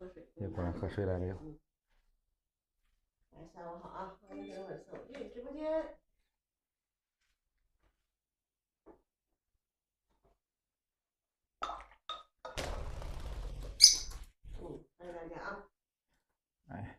果然喝水来了哟。下午好啊，欢迎来我手机直播间。欢迎大家啊。哎。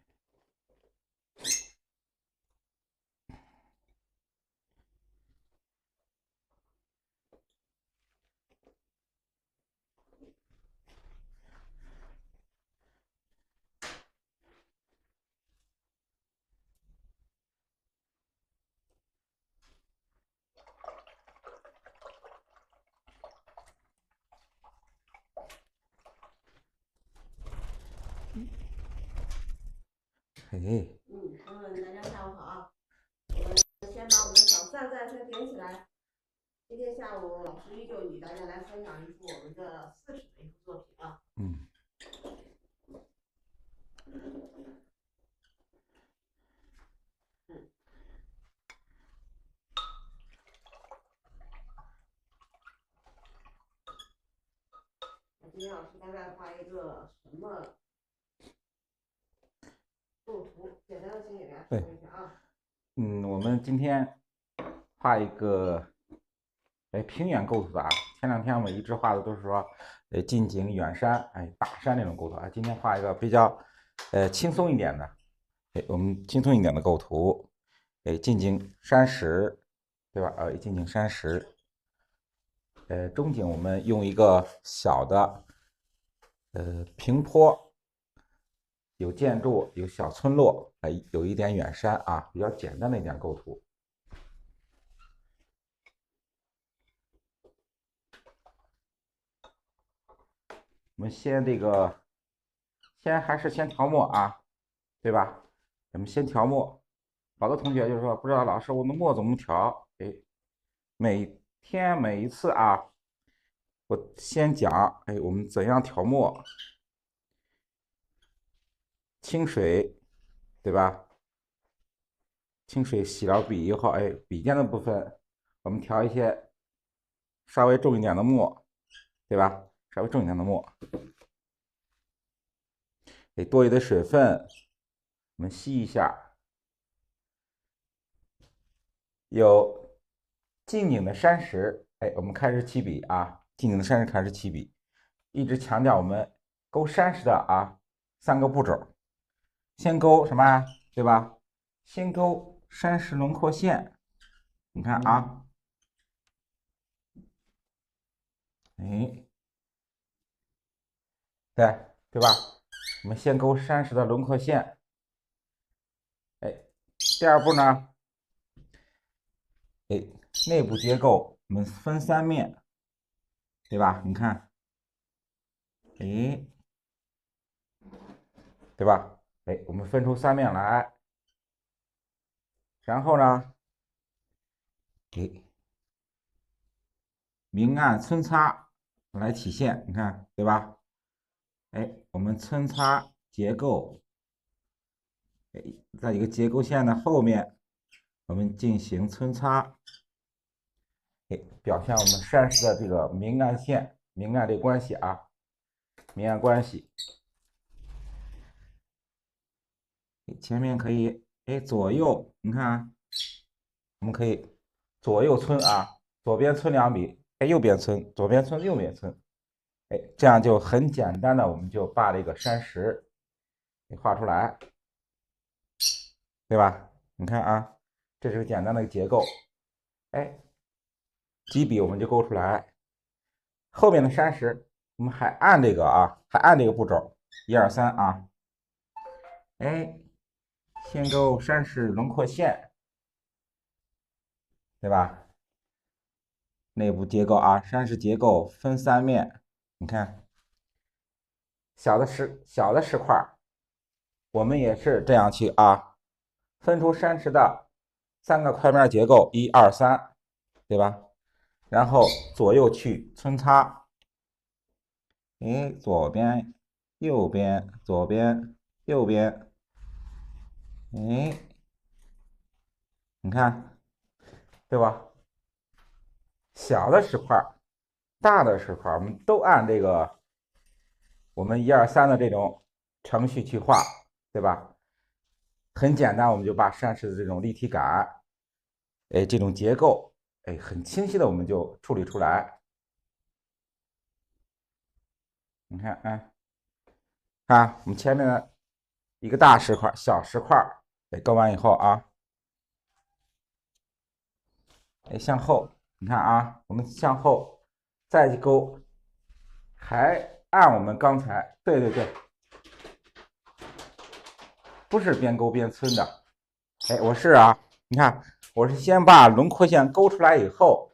嘿，朋友们，大家下午好啊！我们先把我们的小赞先点起来。今天下午老师依旧与大家来分享一幅我们的4尺的一幅作品啊。今天老师大概画一个什么构图？简单的请给大家说一下啊。我们今天画一个平远构图的啊。前2天我们一直画的都是说近景、远山、大山那种构图啊。今天画一个比较轻松一点的，我们轻松一点的构图，近景山石，对吧？近景山石。中景我们用一个小的平坡，有建筑，有小村落，有一点远山啊，比较简单的一点构图。我们先还是先调墨啊，对吧？咱们先调墨。好多同学就是说不知道老师我的墨怎么调，每天每一次啊，我先讲我们怎样调墨。清水，对吧？清水洗了笔以后，笔尖的部分我们调一些稍微重一点的墨，对吧？稍微重一点的墨，多余的水分我们吸一下。有近景的山石，我们开始起笔啊，近景的山石开始起笔，一直强调我们勾山石的3个步骤。先勾什么，对吧？先勾山石轮廓线，你看啊，对吧？我们先勾山石的轮廓线，第2步呢，内部结构我们分3面，对吧？你看，对吧？我们分出3面来，然后呢，明暗参差来体现，你看，对吧？我们参差结构，在一个结构线的后面，我们进行参差，表现我们山石的这个明暗线、明暗的关系啊，明暗关系。前面可以左右，你看啊，我们可以左右村啊，左边村2笔，右边村，左边村右边村，这样就很简单的，我们就把这个山石给画出来，对吧？你看啊，这是个简单的结构，几笔我们就勾出来。后面的山石我们还按这个还按这个步骤，1、2、3啊，先勾山石轮廓线，对吧？内部结构啊，山石结构分3面，你看，小的石块，我们也是这样去分出山石的3个块面结构，1、2、3，对吧？然后左右去参差，左边、右边、左边、右边，你看，对吧？小的石块、大的石块，我们都按这个我们1、2、3的这种程序去画，对吧？很简单，我们就把山石的这种立体感，哎，这种结构，哎，很清晰的我们就处理出来。你看，哎，看我们前面的一个大石块、小石块，哎，勾完以后啊，哎，向后，你看啊，我们向后再去勾，还按我们刚才，对对对，不是边勾边皴的，哎，我是啊，你看，我是先把轮廓线勾出来以后，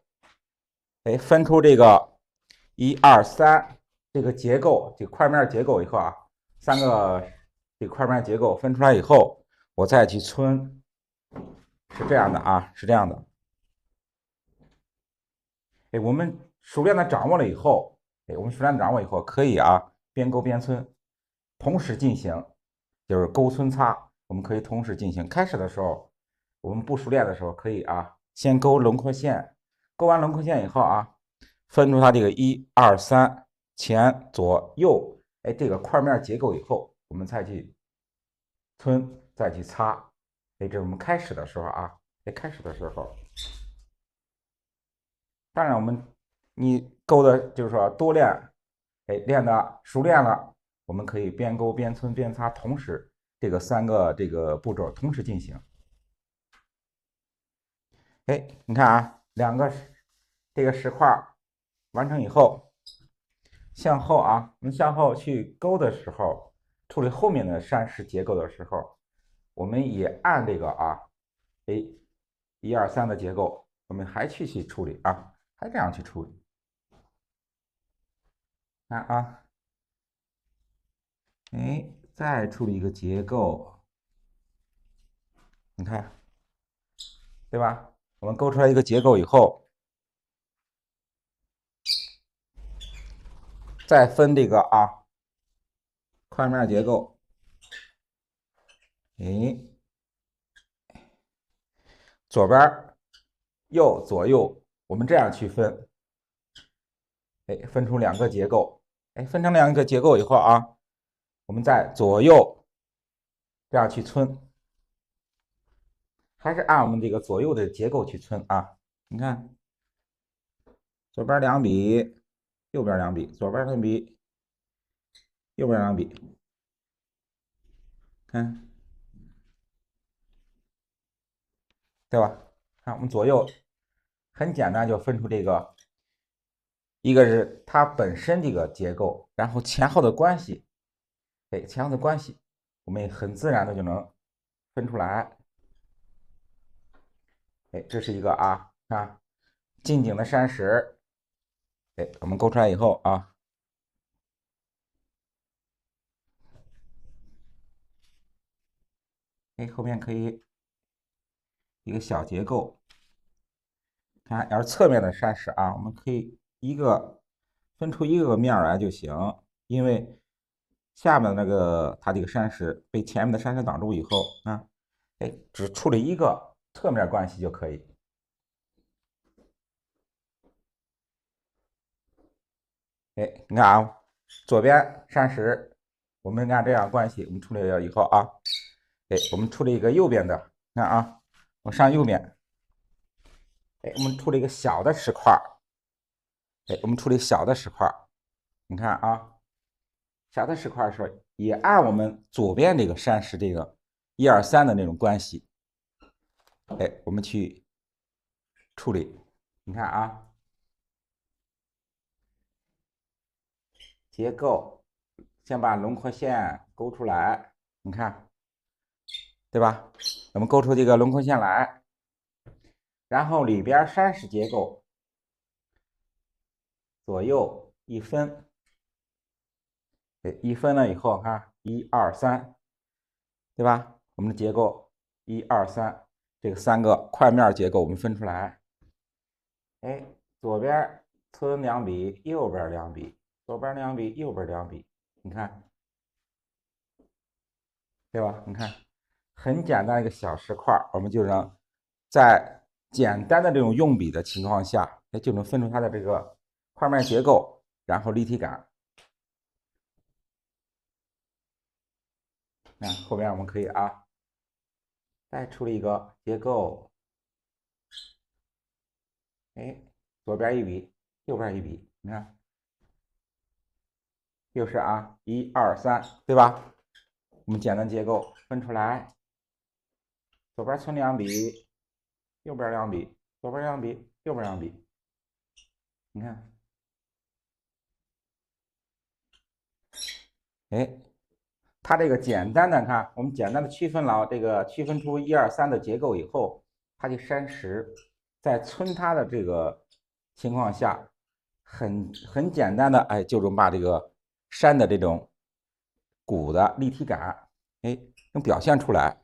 哎，分出这个1、2、3这个结构，这个块面结构以后啊，3个这个块面结构分出来以后，我再去皴，是这样的啊，是这样的。哎，我们熟练的掌握了以后，哎，我们熟练的掌握以后，可以啊，边勾边皴，同时进行，就是勾皴擦，我们可以同时进行。开始的时候，我们不熟练的时候，可以啊，先勾轮廓线，勾完轮廓线以后啊，分出它这个1、2、3前左右，哎，这个块面结构以后，我们再去皴，再去擦。哎，这是我们开始的时候啊，哎，开始的时候。当然，你勾的就是说多练，哎，练的熟练了，我们可以边勾边皴边擦，同时这个3个这个步骤同时进行。哎，你看啊，2个这个石块完成以后，向后啊，我们向后去勾的时候，处理后面的山石结构的时候，我们也按这个啊，哎，1、2、3的结构，我们还去处理啊，还这样去处理。看啊，哎，再处理一个结构，你看，对吧？我们勾出来一个结构以后，再分这个啊块面结构，哎，左边左右，我们这样去分，哎，分出2个结构，哎，分成2个结构以后啊，我们再左右这样去皴，还是按我们这个左右的结构去皴啊。你看，左边2笔，右边2笔，左边2笔，右边2笔，看，对吧？看我们左右很简单，就分出这个，一个是它本身这个结构，然后前后的关系，哎，前后的关系，我们很自然的就能分出来。哎，这是一个啊，近景的山石，哎，我们勾出来以后啊，哎，后面可以一个小结构，看，要是侧面的山石啊，我们可以分出一个面来就行，因为下面那个它这个山石被前面的山石挡住以后啊，哎，只处理一个侧面关系就可以。哎，你看啊，左边山石，我们按这样关系，我们处理了以后啊，哎，我们处理一个右边的，看啊，我上右边，哎，我们处理一个小的石块，哎，我们处理小的石块，你看啊，小的石块的时候，也按我们左边这个山石这个1、2、3的那种关系，哎，我们去处理，你看啊，结构，先把轮廓线勾出来，你看，对吧？我们勾出这个轮廓线来，然后里边山石结构左右一分，一分了以后，看1、2、3，对吧？我们的结构1、2、3这个3个块面结构我们分出来，哎，左边皴2笔，右边2笔，左边2笔，右边2笔，你看，对吧？你看，很简单的一个小石块，我们就能在简单的这种用笔的情况下，哎，就能分出它的这个块面结构，然后立体感。那后边我们可以啊，再处理一个结构，哎，左边一笔，右边一笔，你看，又是啊，1、2、3，对吧？我们简单结构分出来，左边存2笔，右边2笔，左边2笔，右边2笔，你看，哎，它这个简单的看，我们简单的区分了这个区分出1、2、3的结构以后，它就删十，在存它的这个情况下，很简单的哎，就能把这个山的这种骨的立体感，哎，能表现出来。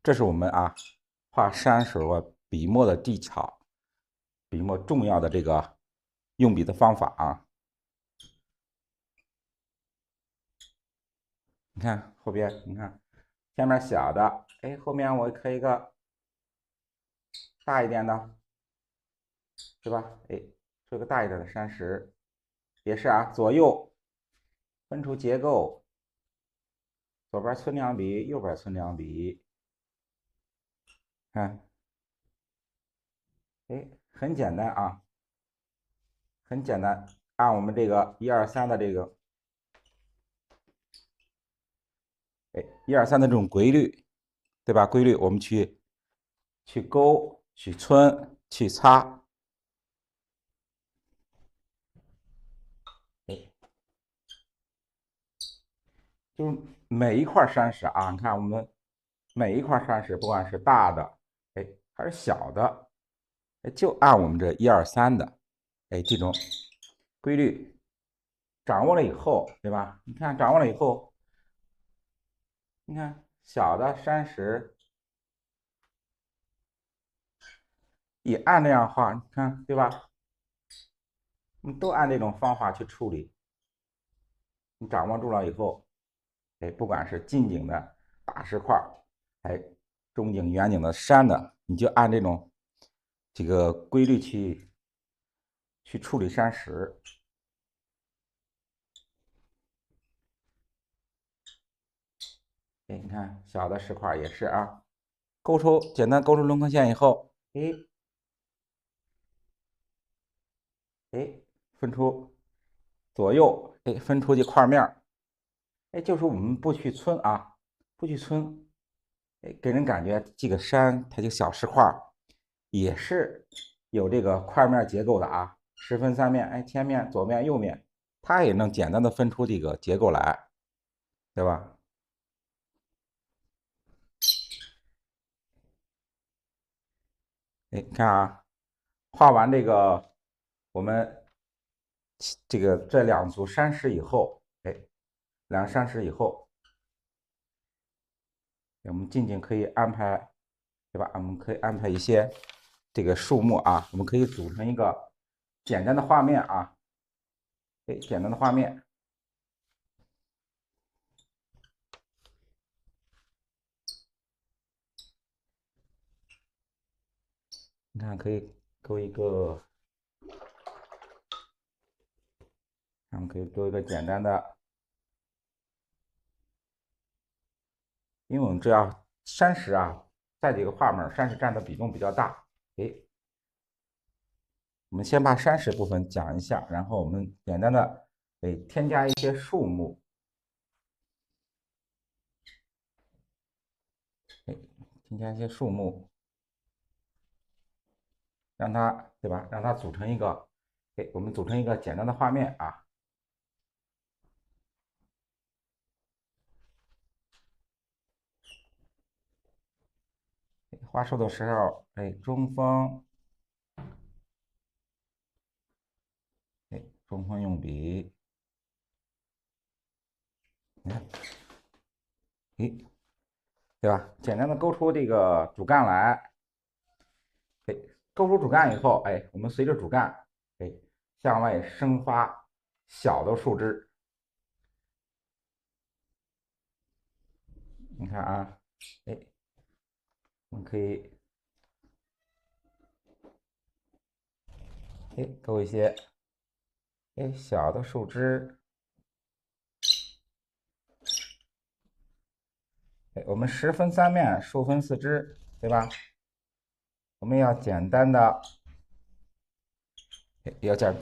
这是我们啊画山时候笔墨的技巧，笔墨重要的这个用笔的方法啊。你看后边，你看前面小的，哎，后面我刻一个大一点的，是吧？哎，做个大一点的山石，也是啊，左右分出结构，左边存2笔，右边存2笔，看，哎，很简单啊，很简单，按我们这个1、2、3的这个，哎，1、2、3的这种规律，对吧？规律我们去勾、去村、去擦，哎，就是每一块山石啊，你看我们每一块山石，不管是大的，哎，还是小的，哎，就按我们这1、2、3的，哎，这种规律掌握了以后，对吧？你看掌握了以后，你看小的山石也按这样画，你看对吧？你都按这种方法去处理，你掌握住了以后，哎，不管是近景的大石块，哎，中景、远景的山的，你就按这个规律去处理山石。哎，你看小的石块也是啊，简单勾出轮廓线以后，哎，分出左右，哎，分出这块面，哎，就是我们不去村啊，不去村，哎，给人感觉这个山它这个小石块也是有这个块面结构的啊，十分三面，哎，前面、左面、右面，它也能简单的分出这个结构来，对吧？哎，看啊，画完这个我们这2组山石以后，哎，2个山石以后，我们近景可以安排，对吧？我们可以安排一些这个树木啊，我们可以组成一个简单的画面啊，哎，简单的画面，你看可以勾一个，我们可以勾一个简单的，因为我们知道山石啊，在这个画面山石占的比重比较大，哎，我们先把山石部分讲一下，然后我们简单的添加一些树木，添加一些树木，让它对吧？让它组成一个，我们组成一个简单的画面啊。画树的时候，中锋，中锋用笔，你看，对吧？简单的勾出这个主干来，勾出主干以后，我们随着主干，向外生发小的树枝。你看啊，哎，我们可以，勾一些，小的树枝，我们10分3面，竖分4支，对吧？我们要简单的，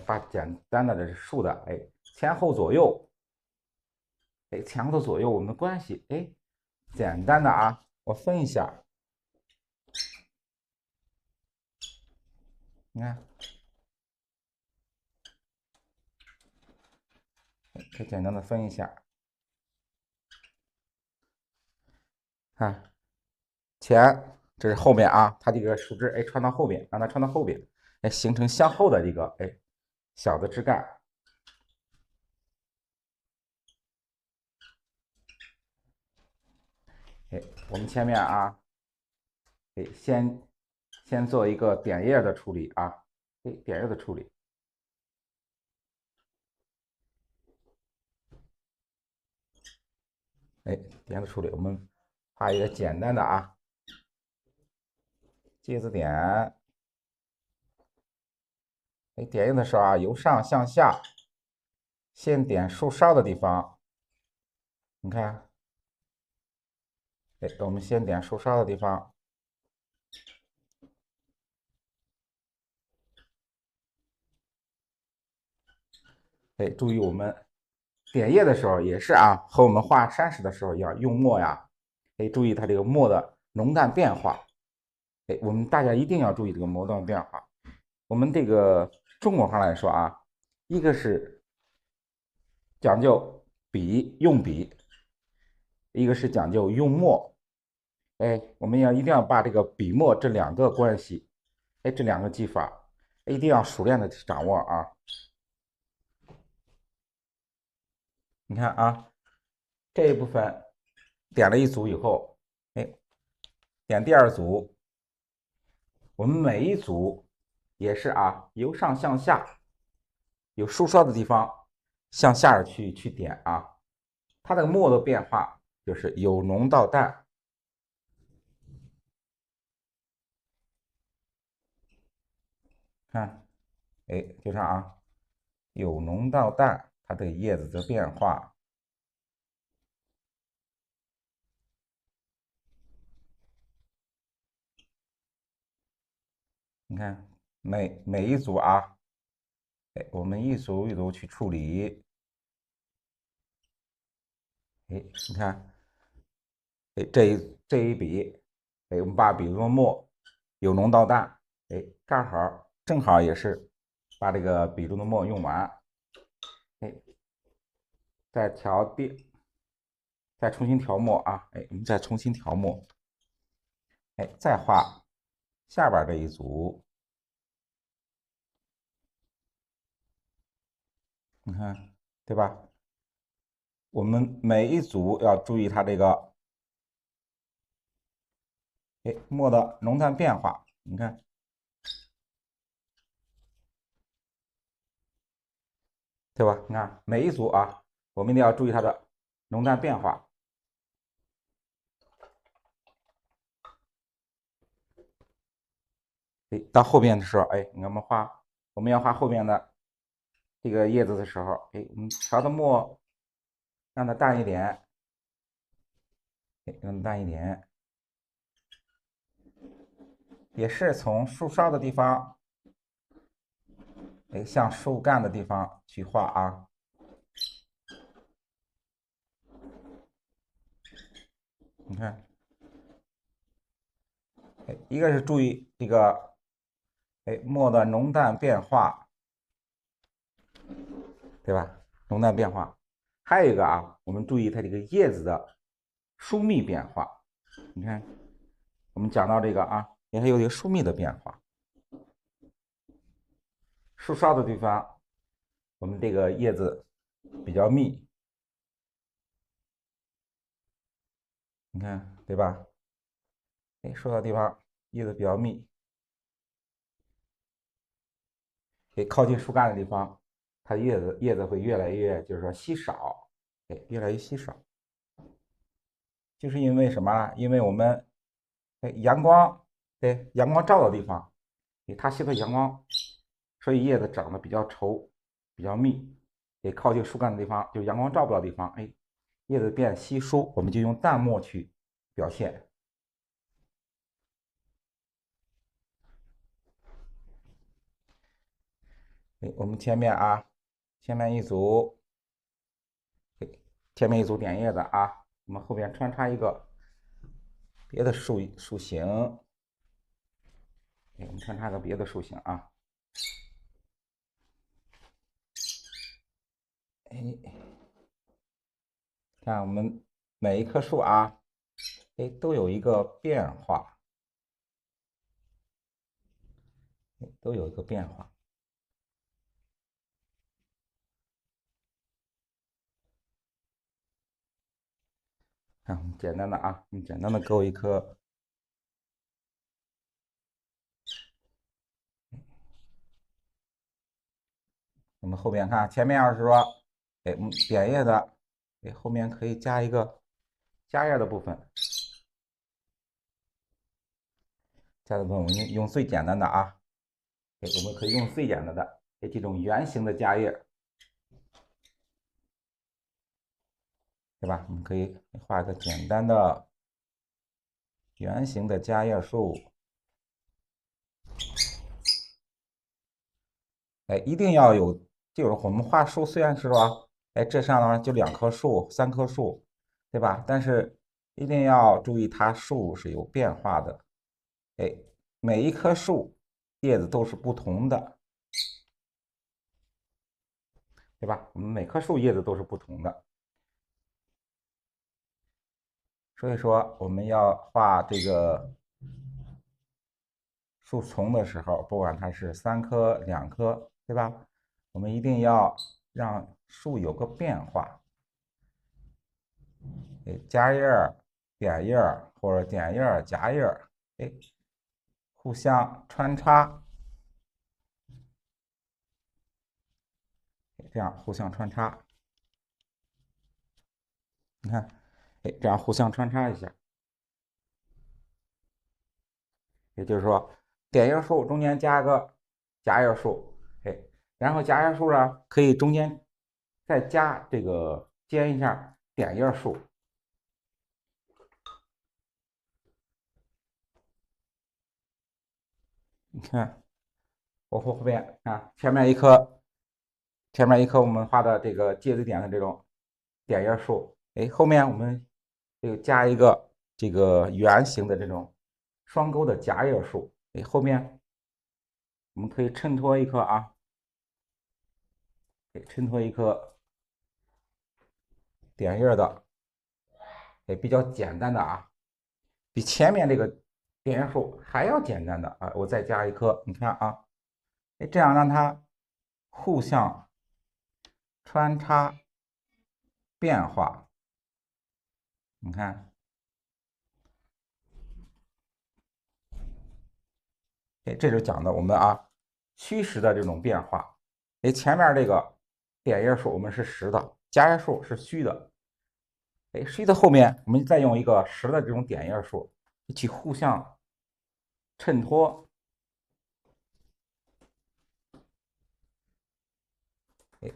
把简单的这是竖的，前后左右，前后左右我们的关系，简单的啊，我分一下，你看，可以简单的分一下，看前这是后面啊，它这个树枝穿到后边，让它穿到后边，形成向后的一个小的枝干。我们前面啊，先做一个点叶的处理啊，点叶的处理。点叶的处理，我们画一个简单的啊，芥子点。点叶的时候啊，由上向下，先点树梢的地方。你看，我们先点树梢的地方。注意我们点叶的时候也是啊，和我们画山石的时候一样，用墨呀，注意它这个墨的浓淡变化。我们大家一定要注意这个浓淡变化。我们这个中国上来说啊，一个是讲究用笔，一个是讲究用墨。我们一定要把这个笔墨这2个关系，这2个技法，一定要熟练的掌握啊。你看啊，这一部分点了一组以后，点第2组，我们每一组也是啊，由上向下，有树梢的地方向下去点啊，它的墨的变化就是由浓到淡。看，就这样啊，由浓到淡，它的叶子的变化。你看每一组啊，我们一组一组去处理。你看，这一笔，我们把笔中的墨由浓到淡，正好也是把这个笔中的墨用完。再再重新调墨啊，我们再重新调墨，再画下边这一组。你看，对吧？我们每一组要注意它这个，墨的浓淡变化。你看，对吧？你看每一组啊，我们一定要注意它的浓淡变化。到后边的时候，你看我们要画后边的这个叶子的时候，我们调的墨让它淡一点，让它淡一点。也是从树梢的地方，向树干的地方去画啊。你看，一个是注意这个，墨的浓淡变化，对吧？浓淡变化。还有一个啊，我们注意它这个叶子的疏密变化。你看，我们讲到这个啊，也还有一个疏密的变化。树梢的地方，我们这个叶子比较密，你看对吧？树梢地方叶子比较密，靠近树干的地方，它叶子会越来越就是说稀少，越来越稀少，就是因为什么呢？因为我们阳光阳光照的地方，它吸收阳光，所以叶子长得比较稠，比较密。靠近树干的地方，就阳光照不到的地方，叶子变稀疏，我们就用淡墨去表现。我们前面啊，前面一组点叶子啊，我们后边穿插一个别的树形，我们穿插个别的树形啊。看我们每一棵树啊，都有一个变化，都有一个变化。看，我们简单的啊，我们简单的勾一颗。我们后边看，前面要是说，我们点叶的，后面可以加一个加叶的部分。加的部分我们用最简单的啊，我们可以用最简单的这种圆形的加叶，对吧？我们可以画一个简单的圆形的加叶树。一定要有，就是我们画树虽然是说，这上面就2棵树、3棵树，对吧？但是一定要注意它树是有变化的，每一棵树叶子都是不同的，对吧？我们每棵树叶子都是不同的，所以说我们要画这个树丛的时候，不管它是3棵、2棵，对吧？我们一定要让树有个变化，加叶儿、点叶儿或者点叶儿、夹叶儿，互相穿插，这样互相穿插，你看，这样互相穿插一下，也就是说，点叶树中间加个夹叶树，然后夹叶树呢，可以中间再加这个尖一下点叶树。你看，我后边啊，前面一棵我们画的这个芥子点的这种点叶树，后面我们这个加一个这个圆形的这种双钩的夹叶树，后面我们可以衬托一棵啊，衬托一棵点叶的，比较简单的啊，比前面这个点叶树还要简单的啊，我再加一棵，你看啊，这样让它互相穿插变化，你看，这就讲的我们啊虚实的这种变化。前面这个点叶树我们是实的，夹叶树是虚的。虚的后面我们再用一个实的这种点叶树一起互相衬托，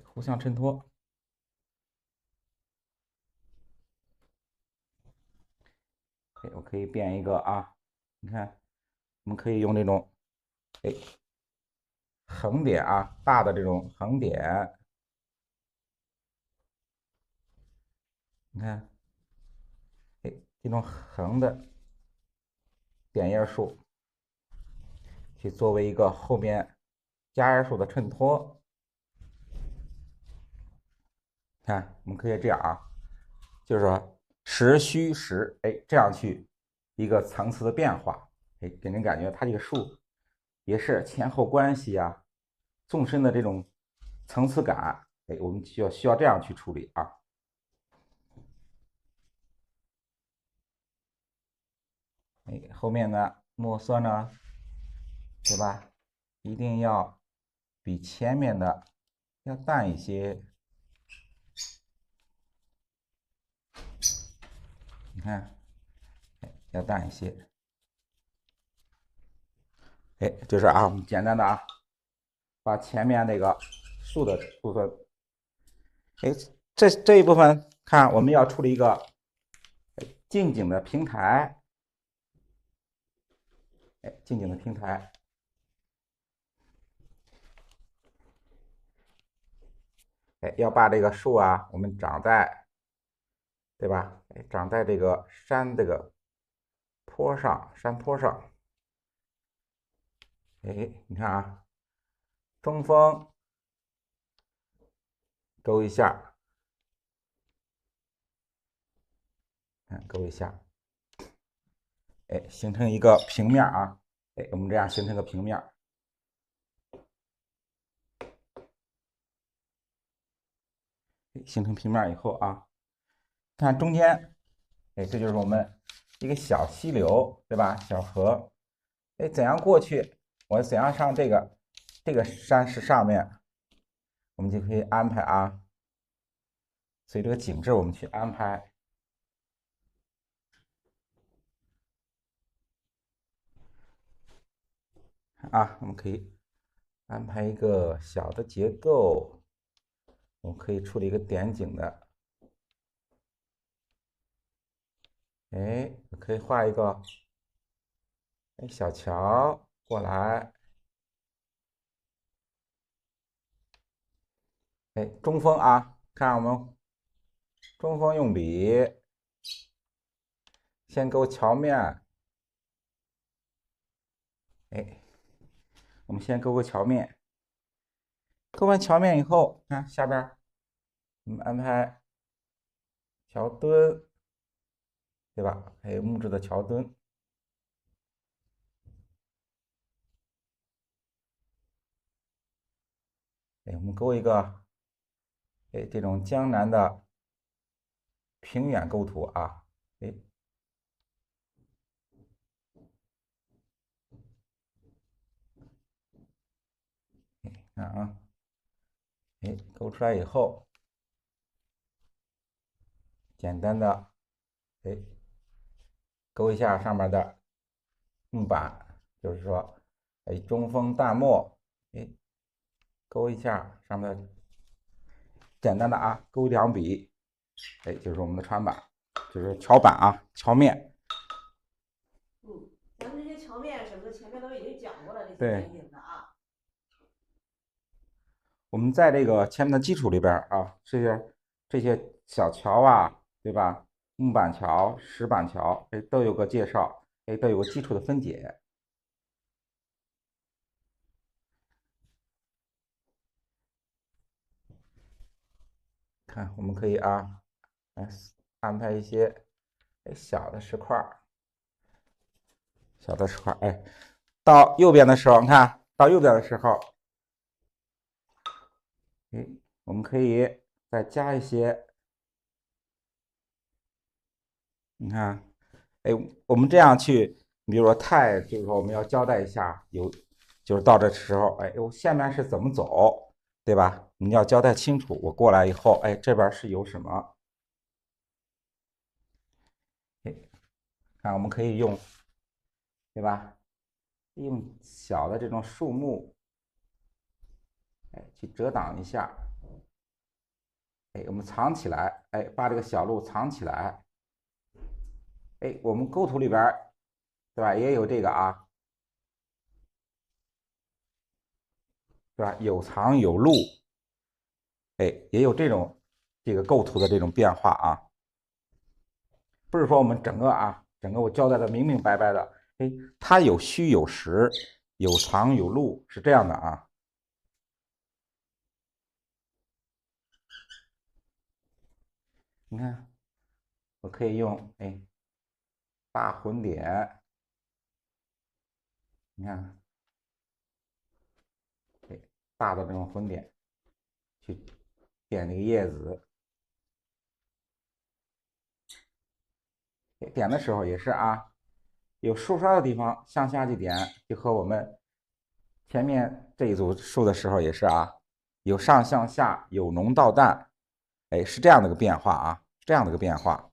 互相衬托。我可以变一个啊，你看，我们可以用这种横点啊，大的这种横点，你看，这种横的点叶树，去作为一个后面夹叶树的衬托。看，我们可以这样啊，就是说实虚实，这样去一个层次的变化，给人感觉它这个树也是前后关系啊，纵深的这种层次感，我们需要这样去处理啊。后面呢，墨色呢，对吧？一定要比前面的要淡一些。你看，要淡一些。就是啊，我们简单的啊，把前面那个树的部分，这一部分看我们要处理一个静景的平台，哎，静景的平台，哎，要把这个树啊，我们长在，对吧？哎，长在这个山这个坡上，山坡上，哎，你看啊，中锋勾一下，看勾一下，哎，形成一个平面啊，哎，我们这样形成个平面。形成平面以后啊，看中间，哎，这就是我们一个小溪流，对吧？小河，哎，怎样过去？我怎样上这个山石上面？我们就可以安排啊，随这个景致我们去安排啊，我们可以安排一个小的结构，我们可以处理一个点景的，哎，可以画一个哎小桥过来，哎，中锋啊，看我们中锋用笔先勾桥面，哎，我们先勾个桥面，勾完桥面以后，看下边我们安排桥墩，对吧？还有木质的桥墩，哎，我们勾一个，哎，这种江南的平远构图啊，哎，看啊，哎，勾出来以后，简单的，哎，勾一下上面的木板，就是说，哎，中锋淡墨，哎，勾一下上面的，简单的啊，勾两笔，哎，就是我们的船板，就是桥板啊，桥面。咱们这些桥面什么的，前面都已经讲过了，这些对，点景的啊。我们在这个前面的基础里边啊，这些小桥啊，对吧？木板桥、石板桥，哎，都有个介绍，哎，都有个基础的分解。看，我们可以啊，哎，安排一些哎小的石块小的石块哎，到右边的时候，你看到右边的时候，哎，我们可以再加一些，你看，哎，我们这样去，比如说就是说我们要交代一下，就是到这时候，哎，我下面是怎么走，对吧？你要交代清楚。我过来以后，哎，这边是有什么？哎，看我们可以用，对吧？用小的这种树木，哎，去遮挡一下，哎，我们藏起来，哎，把这个小路藏起来，哎，我们构图里边，对吧？也有这个啊，对吧？有藏有路，哎，也有这个构图的这种变化啊，不是说我们整个我交代的明明白白的，哎，它有虚有实，有藏有路，是这样的啊。你看，我可以用哎大混点，你看，哎大的这种混点去点这个叶子，点的时候也是啊，有树梢的地方向下去点，就和我们前面这一组树的时候也是啊，有上向下，有浓到淡，哎，是这样的一个变化啊，这样的一个变化。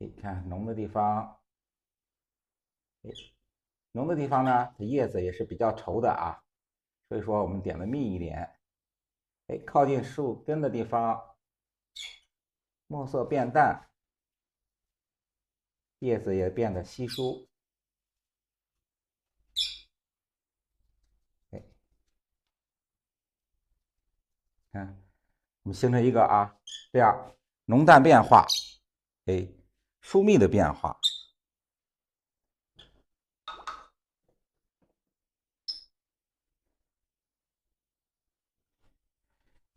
你看浓的地方，浓的地方呢，它叶子也是比较稠的啊，所以说我们点的密一点。哎，靠近树根的地方，墨色变淡，叶子也变得稀疏。哎，看，我们形成一个这样浓淡变化，哎，疏密的变化。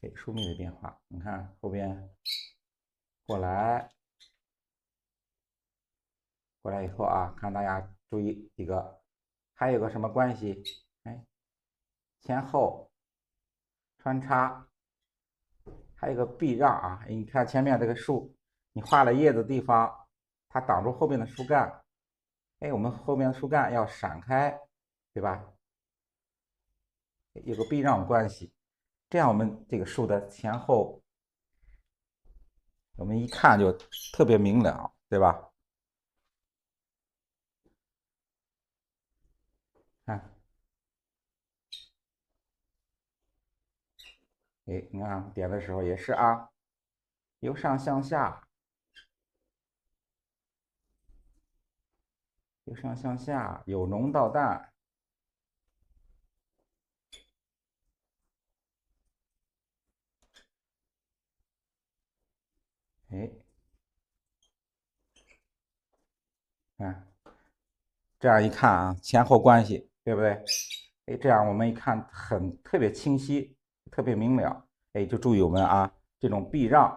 哎，疏密的变化，你看后边过来以后看大家注意几个，还有个什么关系？哎，前后穿插，还有个避让哎，你看前面这个树，你画了叶子地方，它挡住后面的树干，哎，我们后面的树干要闪开，对吧？有个避让关系，这样我们这个树的前后，我们一看就特别明了，对吧？看，哎，你看点的时候也是由上向下，由上向下，由浓到淡，哎，看这样一看前后关系，对不对？哎，这样我们一看特别清晰，特别明了。哎，就注意我们这种避让，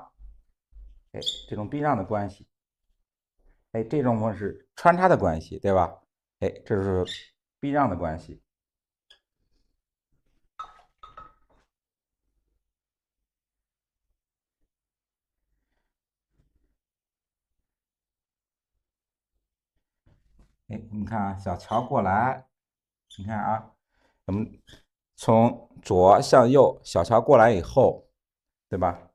哎，这种避让的关系，哎，这种是穿插的关系，对吧？哎，这是避让的关系。哎，你看小乔过来，你看我们从左向右，小乔过来以后，对吧？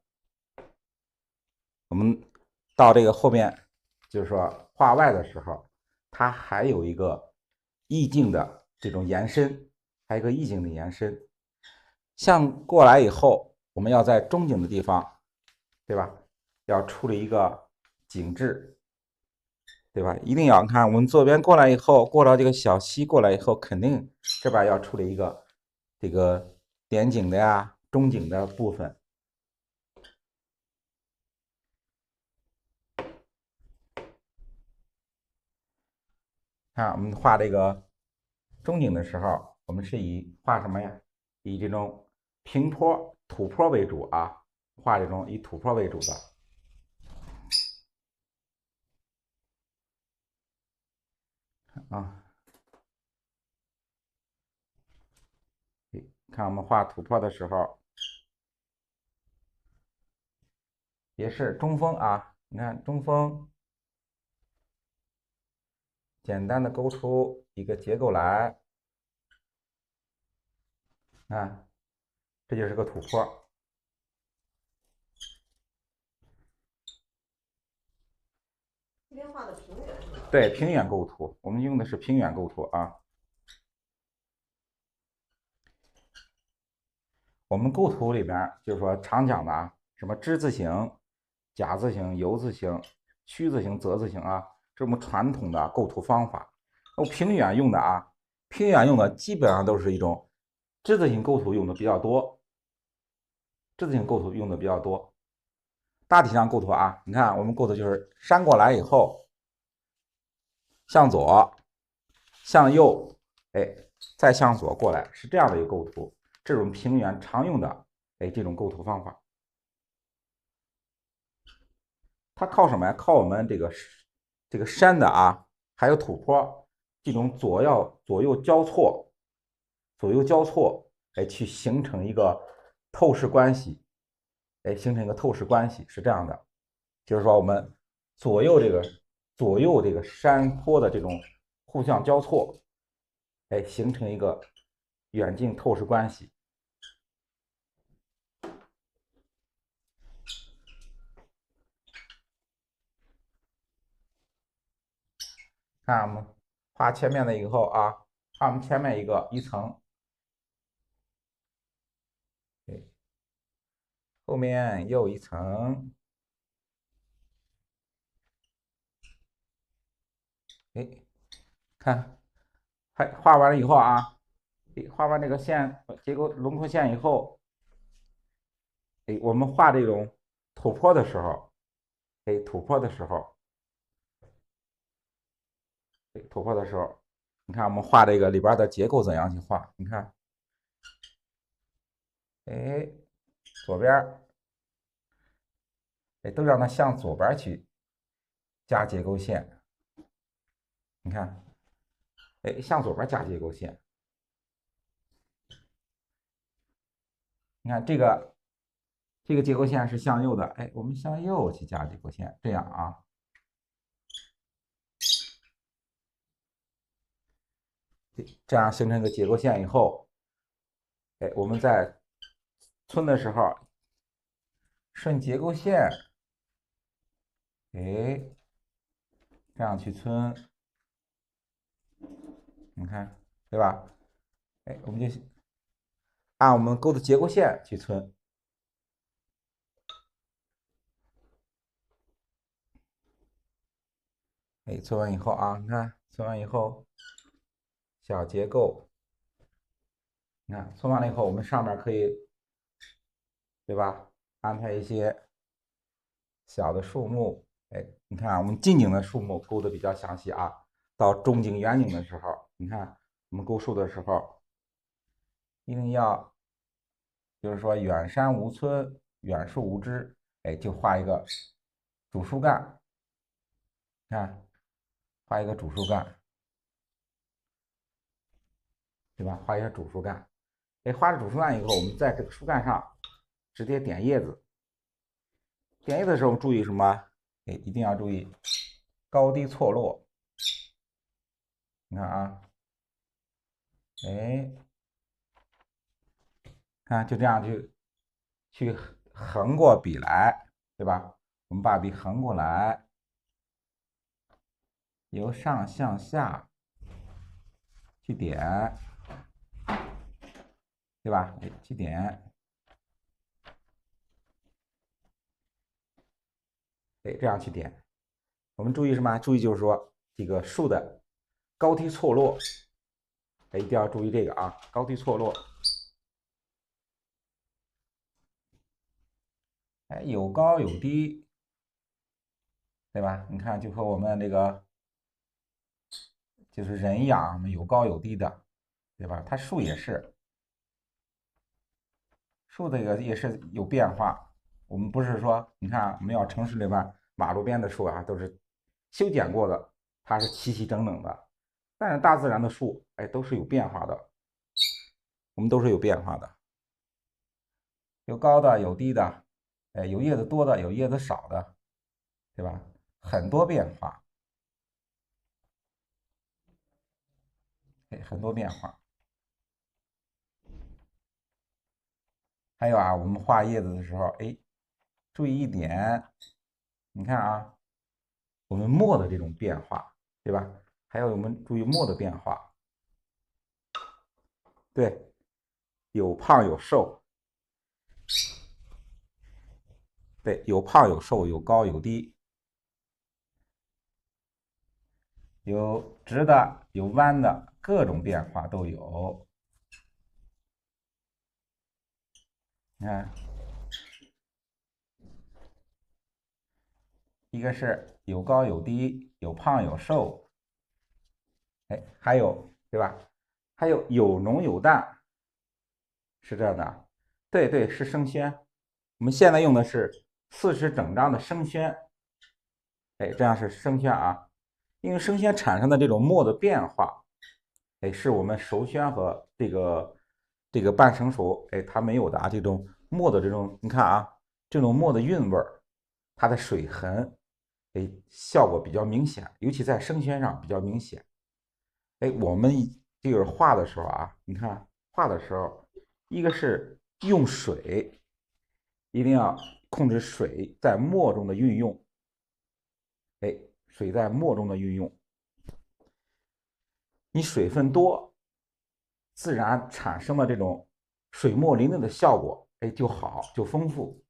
我们到这个后面，就是说画外的时候，它还有一个意境的这种延伸，还有一个意境的延伸。向过来以后，我们要在中景的地方，对吧？要处理一个景致，对吧？一定要看我们左边过来以后，过了这个小溪过来以后，肯定这边要处理一个这个点景的中景的部分。看我们画这个中景的时候，我们是以画什么呀？以这种平坡、土坡为主画这种以土坡为主的。看我们画土坡的时候，也是中锋你看中锋，简单的勾出一个结构来，这就是个土坡。今天画的平原是吧？对，平原构图，我们用的是平原构图我们构图里边就是说常讲的什么之字形、甲字形、酉字形、虚字形、泽字形这是我们传统的构图方法。我平原用的平原用的基本上都是一种之字形构图用的比较多，之字形构图用的比较多。大体上构图你看我们构图就是山过来以后，向左、向右，哎，再向左过来，是这样的一个构图。这种平原常用的这种构图方法。它靠什么呀？靠我们这个山的还有土坡这种左右交错，去形成一个透视关系，形成一个透视关系是这样的，就是说我们左右这个山坡的这种互相交错，形成一个远近透视关系。看我们画前面的以后画我们前面一层，后面又一层，哎，看，还画完了以后啊，画完这个线结构轮廓线以后，哎，我们画这种土坡的时候，哎，土坡的时候，哎，土坡的时候，你看我们画这个里边的结构怎样去画？你看，哎，左边，哎，都让它向左边去加结构线，你看，哎，向左边加结构线，你看这个结构线是向右的，哎，我们向右去加结构线，这样啊。这样形成一个结构线以后，哎，我们在皴的时候顺结构线，哎，这样去皴，你看，对吧？哎，我们就按我们勾的结构线去皴。哎，皴完以后啊，你看，皴完以后，小结构，你看，皴完了以后，我们上面可以，对吧？安排一些小的树木，哎，你看我们近景的树木勾的比较详细啊。到中景、远景的时候，你看我们勾树的时候，一定要，就是说远山无村，远树无枝，哎，就画一个主树干，看，画一个主树干，对吧？画一个主树干，哎，画了主树干以后，我们在这个树干上直接点叶子。点叶子的时候注意什么？哎，一定要注意高低错落。你看啊，哎，看就这样去横过笔来，对吧？我们把笔横过来，由上向下去点，对吧？哎，去点，哎，这样去点。我们注意什么？注意就是说这个树的高低错落，哎，一定要注意这个啊，高低错落。哎，有高有低，对吧？你看，就和我们这个就是人一样，有高有低的，对吧？它树也是，树这个也是有变化。我们不是说，你看我们要城市里边马路边的树啊，都是修剪过的，它是齐齐整整的。但是大自然的树，哎，都是有变化的，我们都是有变化的，有高的，有低的，哎，有叶子多的，有叶子少的，对吧？很多变化，哎，很多变化。还有啊，我们画叶子的时候，哎，注意一点，你看啊，我们墨的这种变化，对吧？还有我们注意墨的变化，对，有胖有瘦，对，有胖有瘦，有高有低，有直的，有弯的，各种变化都有。你看，一个是有高有低，有胖有瘦，哎，还有对吧？还有浓有淡，是这样的。对对，是生宣。我们现在用的是40整张的生宣，哎，这样是生宣啊。因为生宣产生的这种墨的变化，哎，是我们熟宣和这个半成熟，哎，它没有的啊。这种墨的这种，你看啊，这种墨的韵味儿，它的水痕，哎，效果比较明显，尤其在生宣上比较明显。哎，我们这个画的时候啊，你看画的时候，一个是用水，一定要控制水在墨中的运用。哎，水在墨中的运用，你水分多，自然产生的这种水墨淋漓的效果，哎，就好就丰富。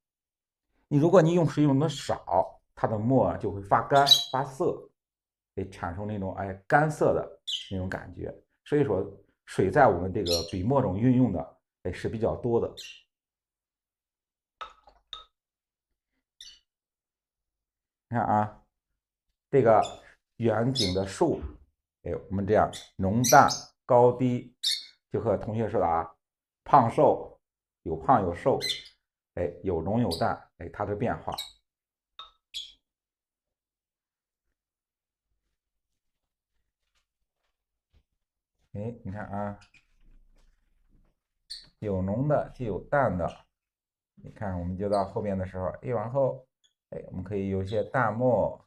如果你用水用的少，它的墨就会发干发涩，会产生那种干涩的那种感觉。所以说水在我们这个笔墨中运用的是比较多的。你看啊，这个远景的树，我们这样浓淡高低，就和同学说的啊，胖瘦有胖有瘦，有浓有淡，它的变化。你看啊，有浓的就有淡的。你看，我们就到后面的时候，往后，我们可以有一些淡墨，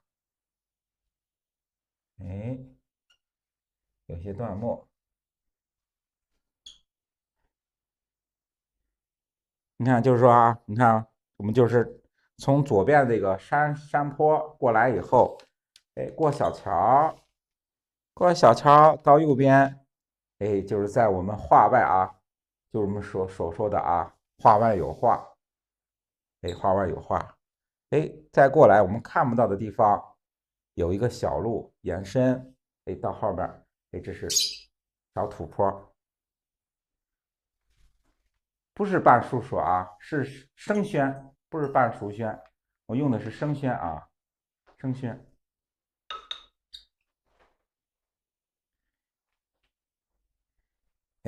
有些淡墨。你看，就是说啊，你看，我们就是从左边这个山坡过来以后，过小桥，到右边，就是在我们画外啊，就是我们所说的啊，画外有画，画外有画，再过来我们看不到的地方有一个小路延伸，到后边，这是小土坡，不是半竖索啊，是生宣，不是半竖宣，我用的是生宣啊，生宣。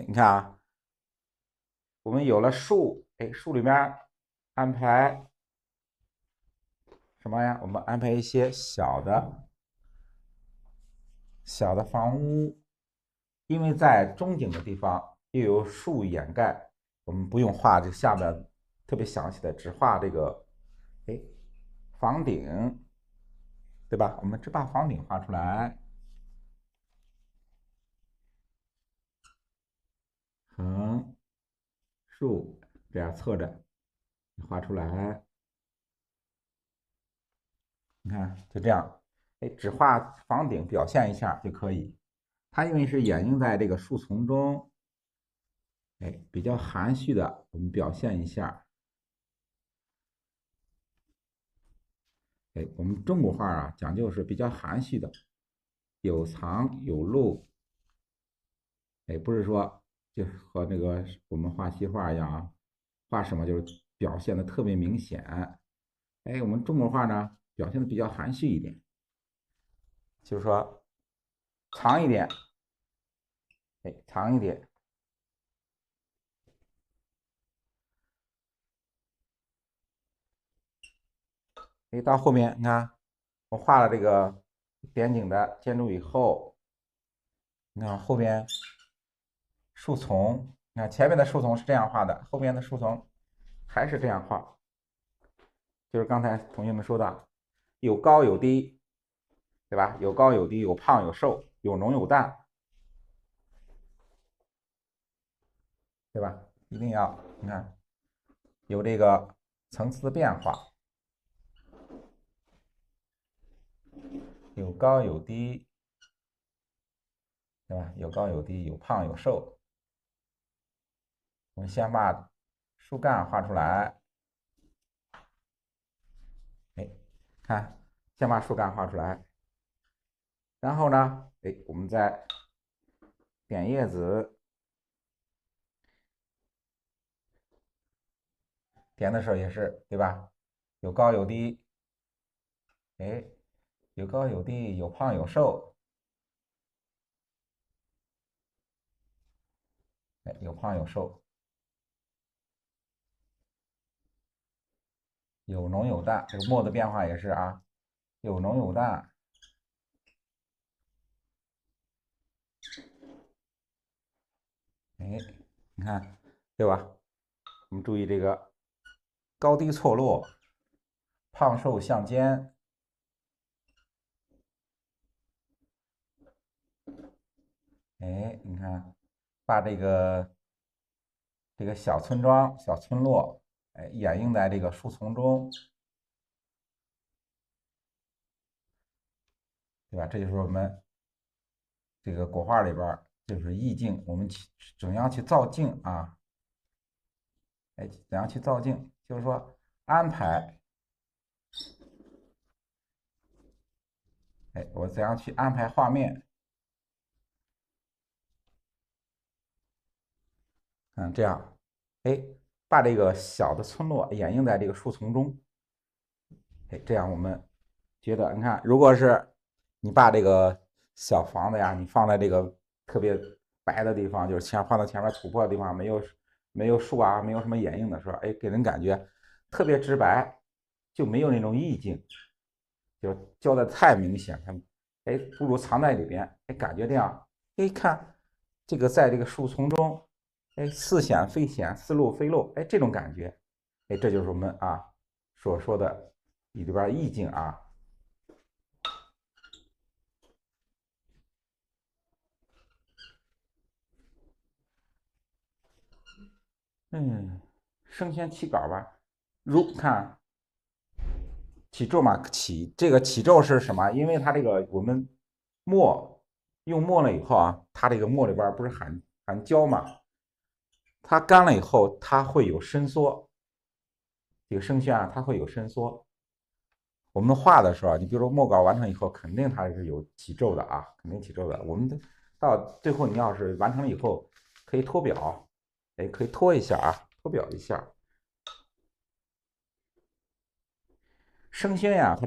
你看啊，我们有了树，树里面安排什么呀？我们安排一些小的房屋，因为在中景的地方又有树掩盖，我们不用画这下面特别详细的，只画这个房顶，对吧？我们只把房顶画出来，横竖这样侧着画出来，你看就这样，只画房顶表现一下就可以。它因为是掩映在这个树丛中，比较含蓄的，我们表现一下。我们中国画啊，讲究是比较含蓄的，有藏有露，不是说就和那个我们画西画一样啊，画什么就是表现的特别明显。我们中国画呢，表现的比较含蓄一点，就是说藏一点，藏一点。到后面你看，我画了这个点景的建筑以后，你看后边树丛，你看前面的树丛是这样画的，后边的树丛还是这样画，就是刚才同学们说的，有高有低，对吧？有高有低，有胖有瘦，有浓有淡，对吧？一定要你看有这个层次的变化，有高有低，对吧？有高有低，有胖有瘦。我们先把树干画出来，看，先把树干画出来，然后呢，我们再点叶子，点的时候也是，对吧？有高有低，有高有低，有胖有瘦，有胖有瘦，有浓有淡，这个墨的变化也是啊，有浓有淡，你看，对吧？我们注意这个高低错落，胖瘦相间，你看，把这个小村庄、小村落，掩映在这个树丛中，对吧？这就是我们这个国画里边就是意境，我们怎样去造境啊？怎样去造境？就是说安排哎，我怎样去安排画面？这样，哎，把这个小的村落掩映在这个树丛中。哎，这样我们觉得，你看，如果是你把这个小房子呀，你放在这个特别白的地方，就是放在前面土坡的地方，没有树啊，没有什么掩映的时候，哎，给人感觉特别直白，就没有那种意境，就交代太明显，哎，不如藏在里边，哎，感觉这样，哎，看这个在这个树丛中，哎，似显非显，似露非露，哎，这种感觉，哎，这就是我们所说的里边意境啊。升仙起稿吧。看起皱嘛，这个起皱是什么？因为它这个我们墨用墨了以后啊，它这个墨里边不是含胶嘛，它干了以后它会有伸缩，这个升仙啊它会有伸缩。我们画的时候，你比如说墨稿完成以后，肯定它是有起皱的啊，肯定起皱的。我们到最后你要是完成了以后，可以脱表，哎，可以脱一下啊，脱表一下。生鲜呀，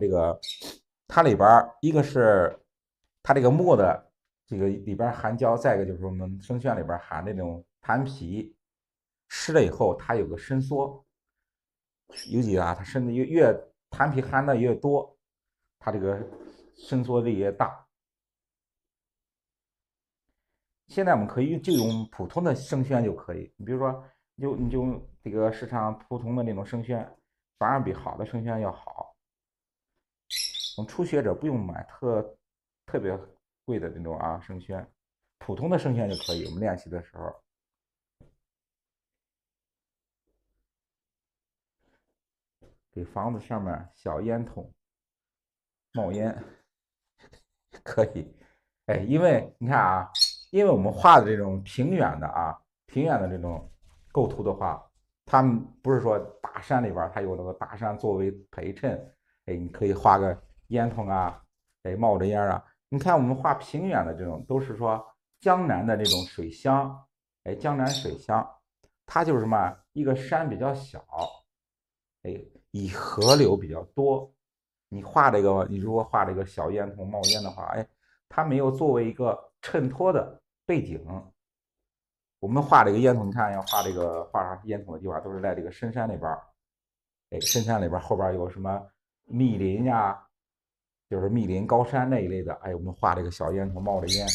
它里边一个是它这个墨的这个里边含胶，再一个就是我们生鲜里边含那种弹皮，湿了以后它有个伸缩，尤其它伸的越弹皮含的越多，它这个伸缩力越大。现在我们可以就用普通的生鲜就可以，你比如说你就这个市场普通的那种生鲜，反而比好的生鲜要好。我们初学者不用买特别贵的那种生鲜，普通的生鲜就可以。我们练习的时候，给房子上面小烟筒冒烟可以。哎，因为你看因为我们画的这种平远的这种构图的话，他们不是说大山里边它有那个大山作为陪衬，哎，你可以画个烟筒哎，冒着烟你看我们画平远的这种，都是说江南的这种水乡，哎，江南水乡，它就是什么一个山比较小，哎，以河流比较多。你如果画这个小烟筒冒烟的话，哎，它没有作为一个衬托的背景。我们画这个烟筒，你看要画上烟筒的地方，都是在这个深山里边哎，深山里边后边有什么密林呀，就是密林高山那一类的。哎，我们画这个小烟筒冒着烟，哎，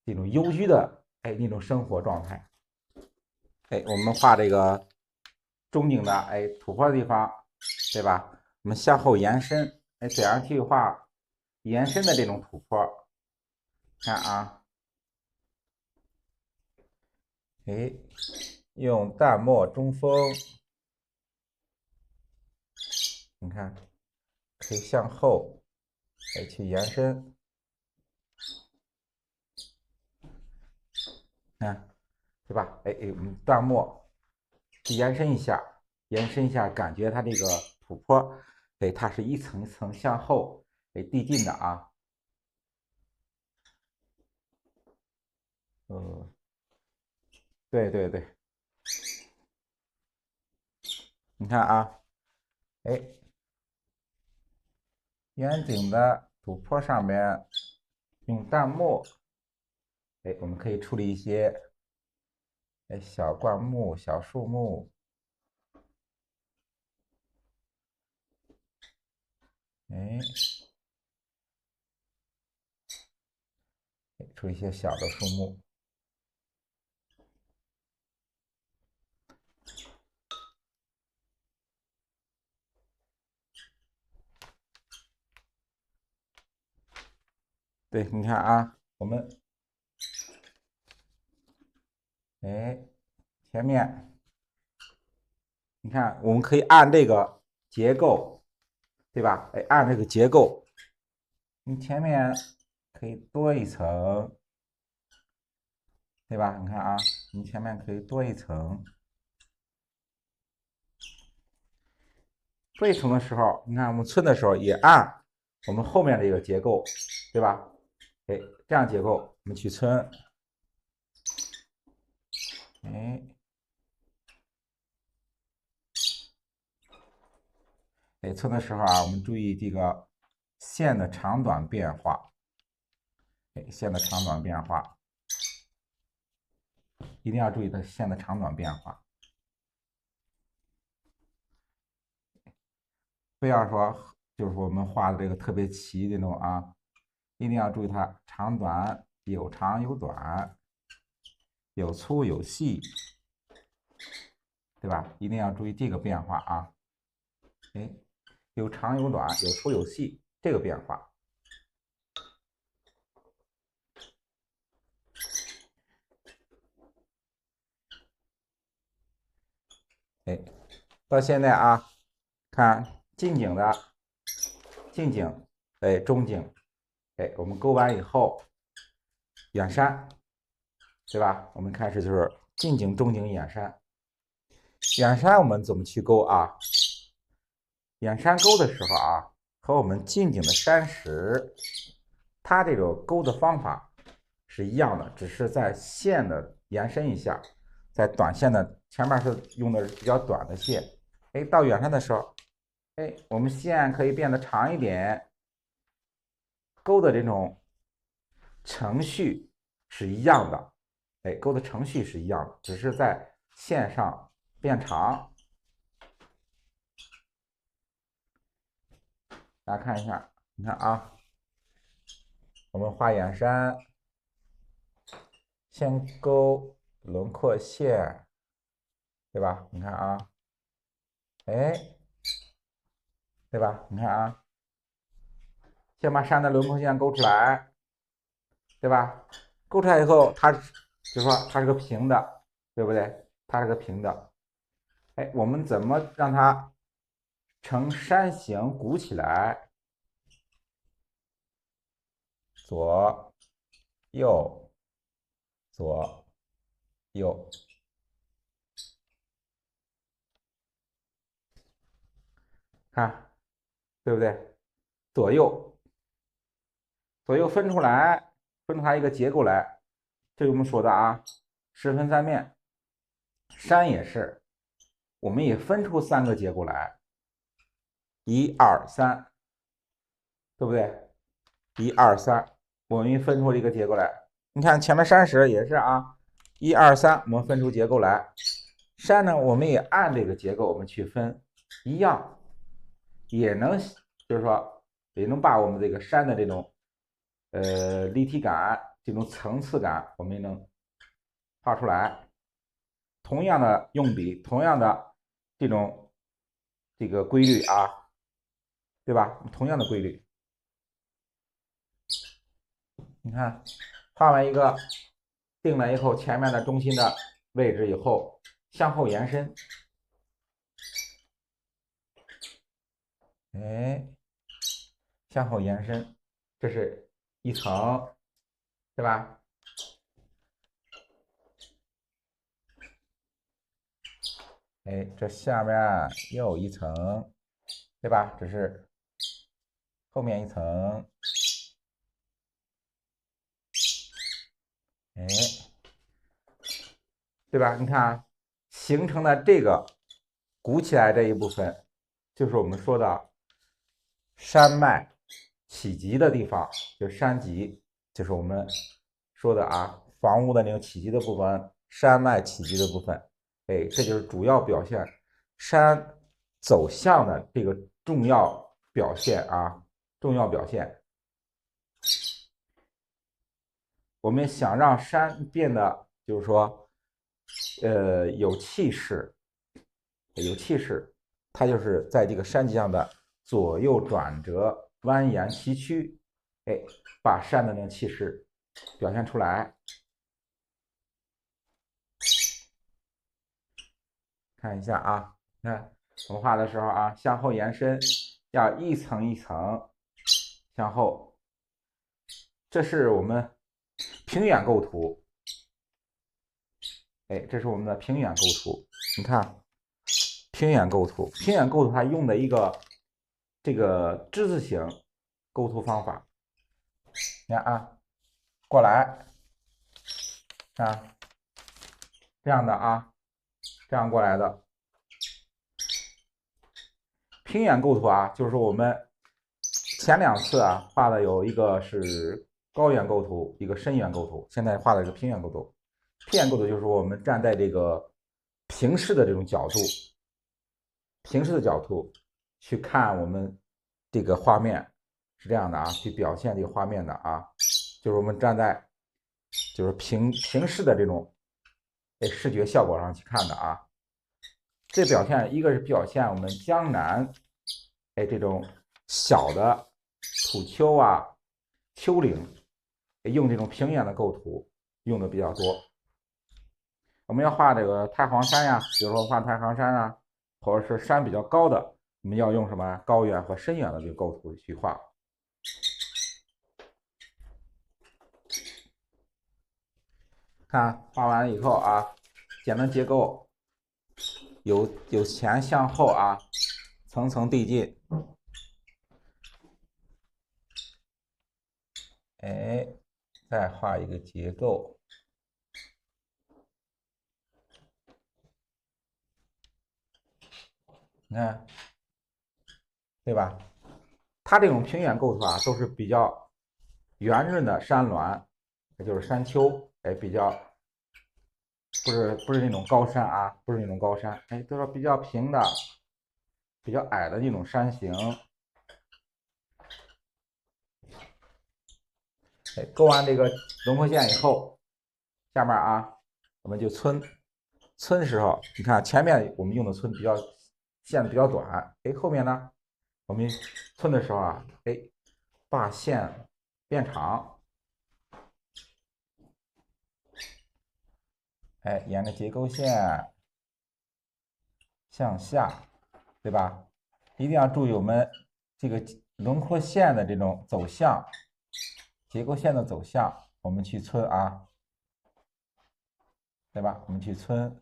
这种幽居的那种生活状态。哎，我们画这个中景的土坡的地方，对吧？我们向后延伸，哎，怎样去画延伸的这种土坡？看哎，用淡墨中锋，你看可以向后去延伸，看对吧？我们淡墨去延伸一下，感觉它这个土坡，它是一层一层向后递进的对对对，你看哎，远景的土坡上面用淡墨，我们可以处理一些小灌木、小树木，哎，处理一些小的树木。对，你看我们前面你看，我们可以按这个结构，对吧？按这个结构，你前面可以多一层，对吧？你看你前面可以多一层，多一层的时候，你看我们皴的时候也按我们后面的一个结构，对吧？哎，这样结构我们去村，村的时候啊，我们注意这个线的长短变化，线的长短变化，一定要注意它线的长短变化，不要说就是我们画的这个特别齐那种啊，一定要注意它长短，有长有短，有粗有细，对吧？一定要注意这个变化啊，有长有短，有粗有细，这个变化。到现在啊，看近景的近景，中景，我们勾完以后，远山，对吧？我们开始就是近景、中景、远山。远山我们怎么去勾啊？远山勾的时候啊，和我们近景的山石，它这个勾的方法是一样的，只是在线的延伸一下，在短线的前面是用的比较短的线，到远山的时候，我们线可以变得长一点，勾的这种程序是一样的，勾的程序是一样的，只是在线上变长。大家看一下，你看啊，我们画远山，先勾轮廓线，对吧？你看啊，对吧？你看啊，先把山的轮廓线勾出来，对吧？勾出来以后，它就说它是个平的，对不对？它是个平的。我们怎么让它呈山形鼓起来？左右左右，看对不对？左右分出来，分出来一个结构来，这是我们说的啊，十分三面。山也是，我们也分出三个结构来，一二三，对不对？一二三，我们分出一个结构来。你看前面山石也是啊，一二三，我们分出结构来。山呢，我们也按这个结构我们去分，一样，也能就是说也能把我们这个山的这种立体感、这种层次感，我们也能画出来。同样的用笔，同样的这个规律啊，对吧？同样的规律，你看画完一个定了以后，前面的中心的位置以后，向后延伸，向后延伸，这是一层，对吧？这下面又一层，对吧？这是后面一层，对吧？你看啊，形成的这个鼓起来这一部分，就是我们说的山脉起级的地方，就是山脊，就是我们说的啊，房屋的那种起级的部分，山脉起级的部分，这就是主要表现山走向的这个重要表现啊，重要表现。我们想让山变得，就是说，有气势，它就是在这个山脊上的左右转折、蜿蜒崎岖，把山的那种气势表现出来。看一下啊，看我们画的时候啊，向后延伸，要一层一层向后。这是我们平远构图，这是我们的平远构图。你看，平远构图它用的一个这个之字形构图方法。你看啊，过来啊，这样的啊，这样过来的。平远构图啊，就是我们前2次啊画的有一个是高远构图，一个深远构图，现在画的是平远构图。平远构图就是我们站在这个平视的这种角度，平视的角度去看我们这个画面，是这样的啊，去表现这个画面的啊，就是我们站在就是平视的这种视觉效果上去看的啊。这表现一个是表现我们江南这种小的土丘啊、丘陵，用这种平远的构图用的比较多。我们要画这个太行山呀，比如说画太行山啊，或者是山比较高的，我们要用什么高远和深远的这个构图去画。看画完了以后啊，简单结构由前向后啊，层层递进。再画一个结构。你看，对吧？它这种平远构图啊，都是比较圆润的山峦，也就是山丘，比较不是那种高山啊，不是那种高山，都是比较平的、比较矮的那种山形。勾完这个轮廓线以后，下面啊，我们就皴的时候，你看前面我们用的皴比较线比较短，后面呢，我们皴的时候啊，把线变长，沿着结构线向下，对吧？一定要注意我们这个轮廓线的这种走向，结构线的走向，我们去皴啊，对吧？我们去皴。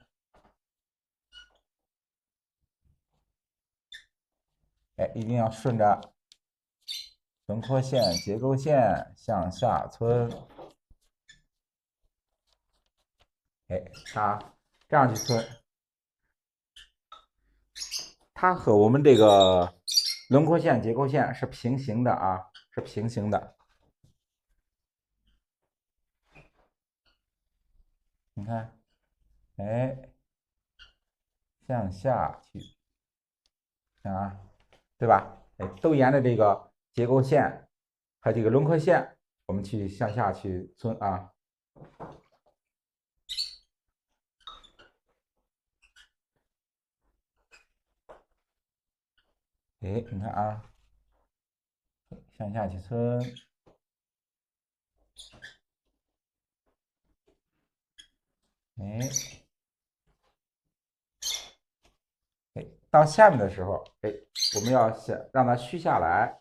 一定要顺着轮廓线、结构线向下皴。它这样去皴，它和我们这个轮廓线、结构线是平行的啊，是平行的。你看，向下去，啊，对吧？都沿着这个结构线和这个轮廓线，我们去向下去皴啊。你看啊，向下去皴。到下面的时候，我们要让它虚下来，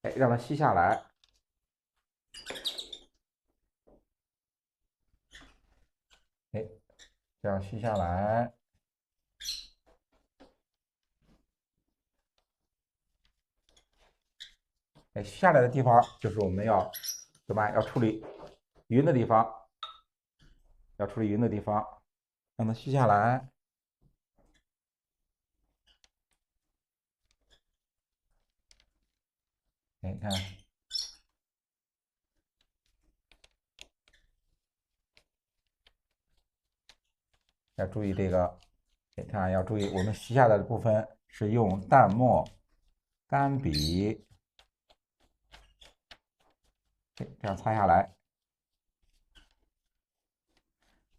让它虚下来，这样虚下来，虚下来的地方就是我们要怎么办？要处理匀的地方，要处理匀的地方，让它虚下来。你看，要注意这个，你看要注意，我们虚下来的部分是用淡墨、干笔，这样擦下来。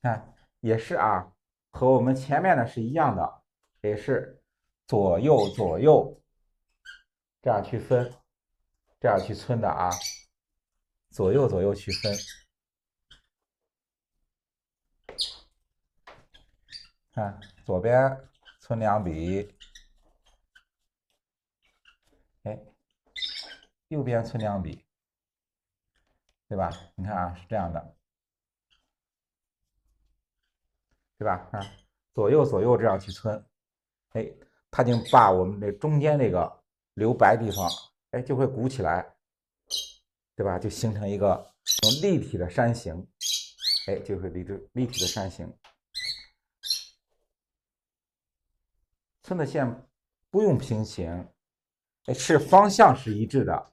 看，也是啊，和我们前面的是一样的，也是左右左右这样去分，这样去皴的啊，左右左右去分。看左边皴2笔，右边皴2笔，对吧？你看啊，是这样的，对吧？啊，左右左右这样去皴，它就把我们这中间这个留白地方哎，就会鼓起来，对吧？就形成一个这种立体的山形，哎，就会立体的山形。寸的线不用平行，哎，是方向是一致的，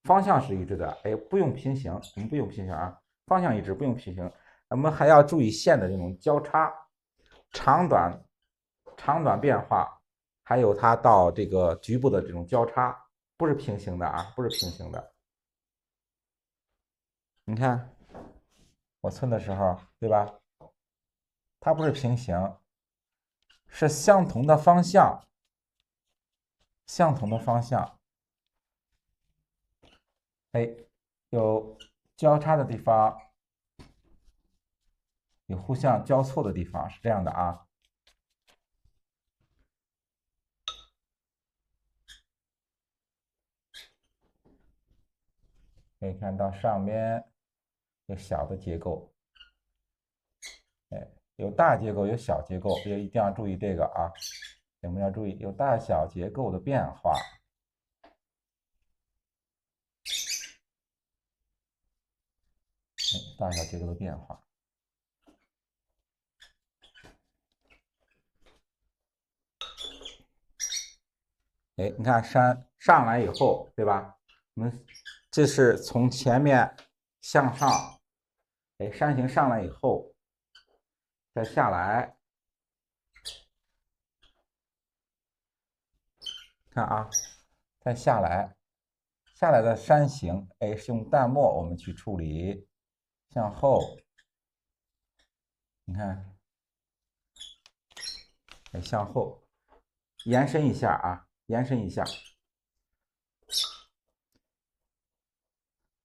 方向是一致的，哎，不用平行，我们不用平行啊，方向一致，不用平行。我们还要注意线的这种交叉、长短变化，还有它到这个局部的这种交叉，不是平行的啊，不是平行的。你看我寸的时候，对吧？它不是平行，是相同的方向，相同的方向。哎，有交叉的地方，有互相交错的地方，是这样的啊。可以看到上面有小的结构，哎，有大结构，有小结构，也一定要注意这个啊。我们要注意有大小结构的变化。大小结构的变化。哎，你看山上来以后，对吧？我们这是从前面向上，哎，山形上来以后，再下来，看啊，再下来，下来的山形，哎，是用淡墨我们去处理，向后，你看，哎，向后延伸一下啊，延伸一下。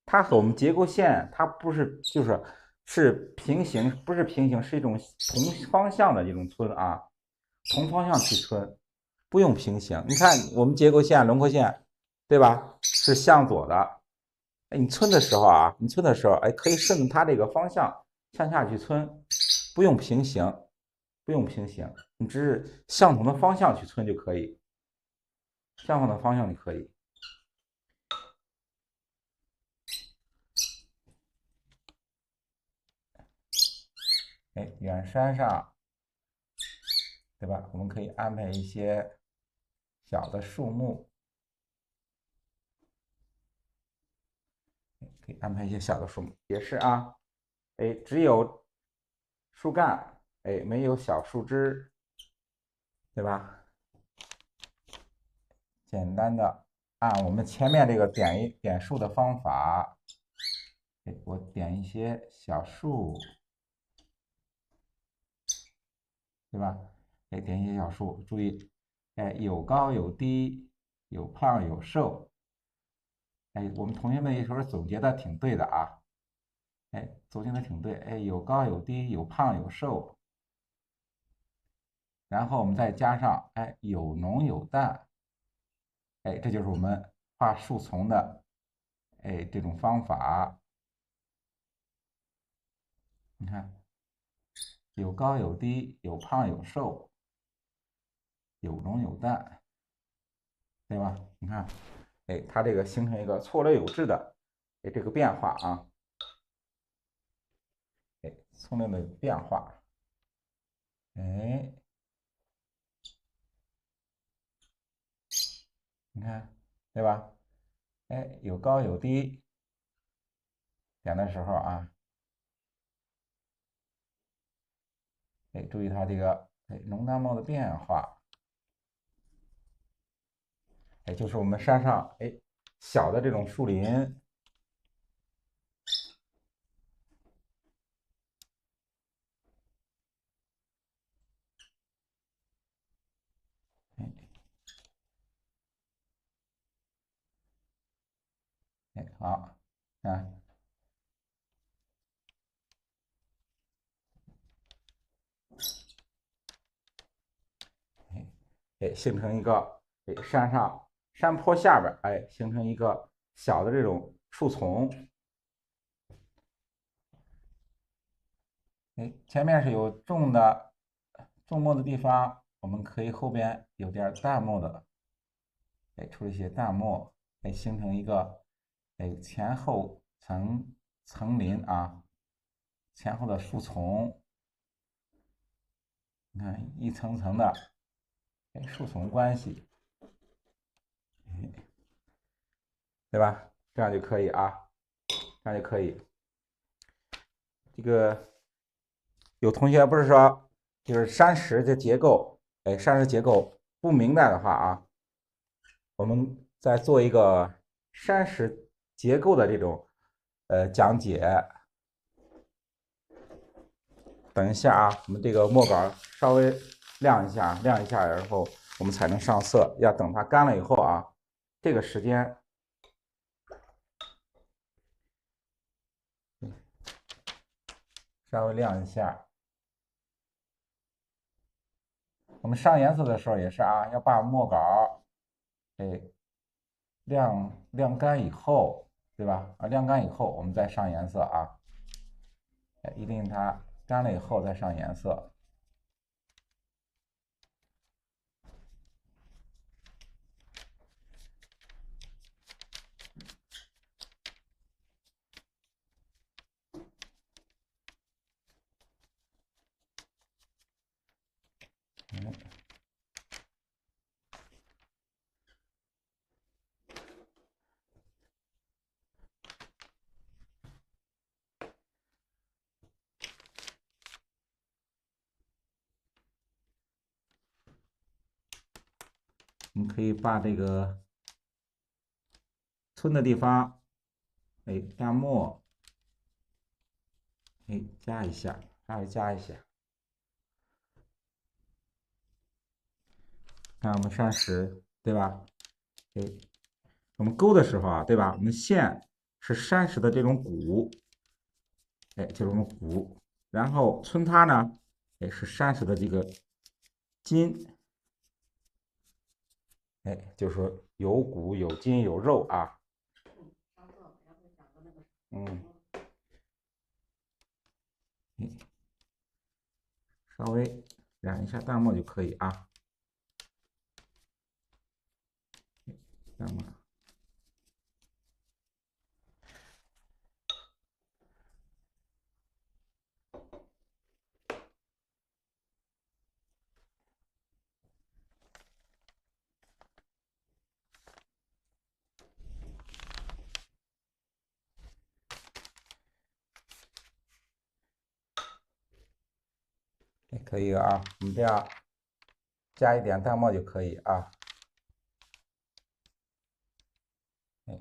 它和我们结构线，它不是是平行，不是平行，是一种同方向的一种皴啊，同方向去皴，不用平行。你看我们结构线、轮廓线，对吧？是向左的。哎，你皴的时候啊，你皴的时候，哎，可以顺着它这个方向向下去皴，不用平行，不用平行，你只是相同的方向去皴就可以，相同的方向就可以。哎，远山上，对吧？我们可以安排一些小的树木，可以安排一些小的树木，也是啊。哎，只有树干，哎，没有小树枝，对吧？简单的按我们前面这个点树的方法，哎，我点一些小树，对吧？哎，点一些小树，注意，哎，有高有低，有胖有瘦。哎，我们同学们一会儿总结的挺对的啊。哎，总结的挺对。哎，有高有低，有胖有瘦。然后我们再加上，哎，有浓有淡。哎，这就是我们画树丛的，哎，这种方法。你看，有高有低，有胖有瘦，有浓有淡，对吧？你看，哎，它这个形成一个错落有致的，哎，这个变化啊，哎，错落的变化，哎，你看，对吧？哎，有高有低，点的时候啊，哎，注意它这个哎浓淡墨的变化，哎，就是我们山上哎小的这种树林，哎，好，啊，哎，哎，形成一个哎山上山坡下边哎形成一个小的这种树丛，哎，前面是有重墨的地方，我们可以后边有点淡墨的，哎，出一些淡墨，哎，形成一个哎前后层林啊，前后的树丛，你看一层层的哎树丛关系，对吧？这样就可以啊，这样就可以。这个有同学不是说就是山石的结构，哎，山石结构不明白的话啊，我们再做一个山石结构的这种讲解。等一下啊，我们这个墨稿稍微晾一下，晾一下，然后我们才能上色。要等它干了以后啊，这个时间稍微晾一下。我们上颜色的时候也是啊，要把墨稿哎晾干以后，对吧？啊，晾干以后我们再上颜色啊，哎，一定它干了以后再上颜色。我们可以把这个村的地方，哎，淡墨，哎，加一下，稍微加一下。看我们山石，对吧？哎，我们勾的时候啊，对吧？我们线是山石的这种骨，哎，这种骨，然后村塌呢，哎，是山石的这个筋，哎，就是说有骨有筋有肉啊。嗯，稍微染一下淡墨就可以啊。淡墨。也可以啊，我们这样加一点淡墨就可以啊。哎，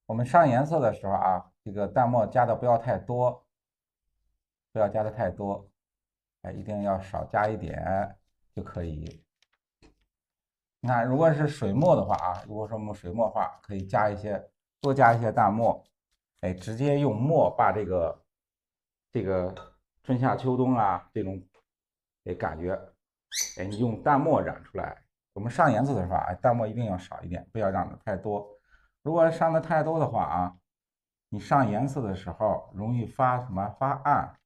我们上颜色的时候啊，这个淡墨加的不要太多，不要加的太多，哎，一定要少加一点就可以。你看，如果是水墨的话啊，如果说我们水墨画，可以加一些，多加一些淡墨，哎，直接用墨把这个春夏秋冬啊这种哎感觉，哎，你用淡墨染出来。我们上颜色的时候啊，淡墨一定要少一点，不要染的太多。如果上的太多的话啊，你上颜色的时候容易发什么？发暗、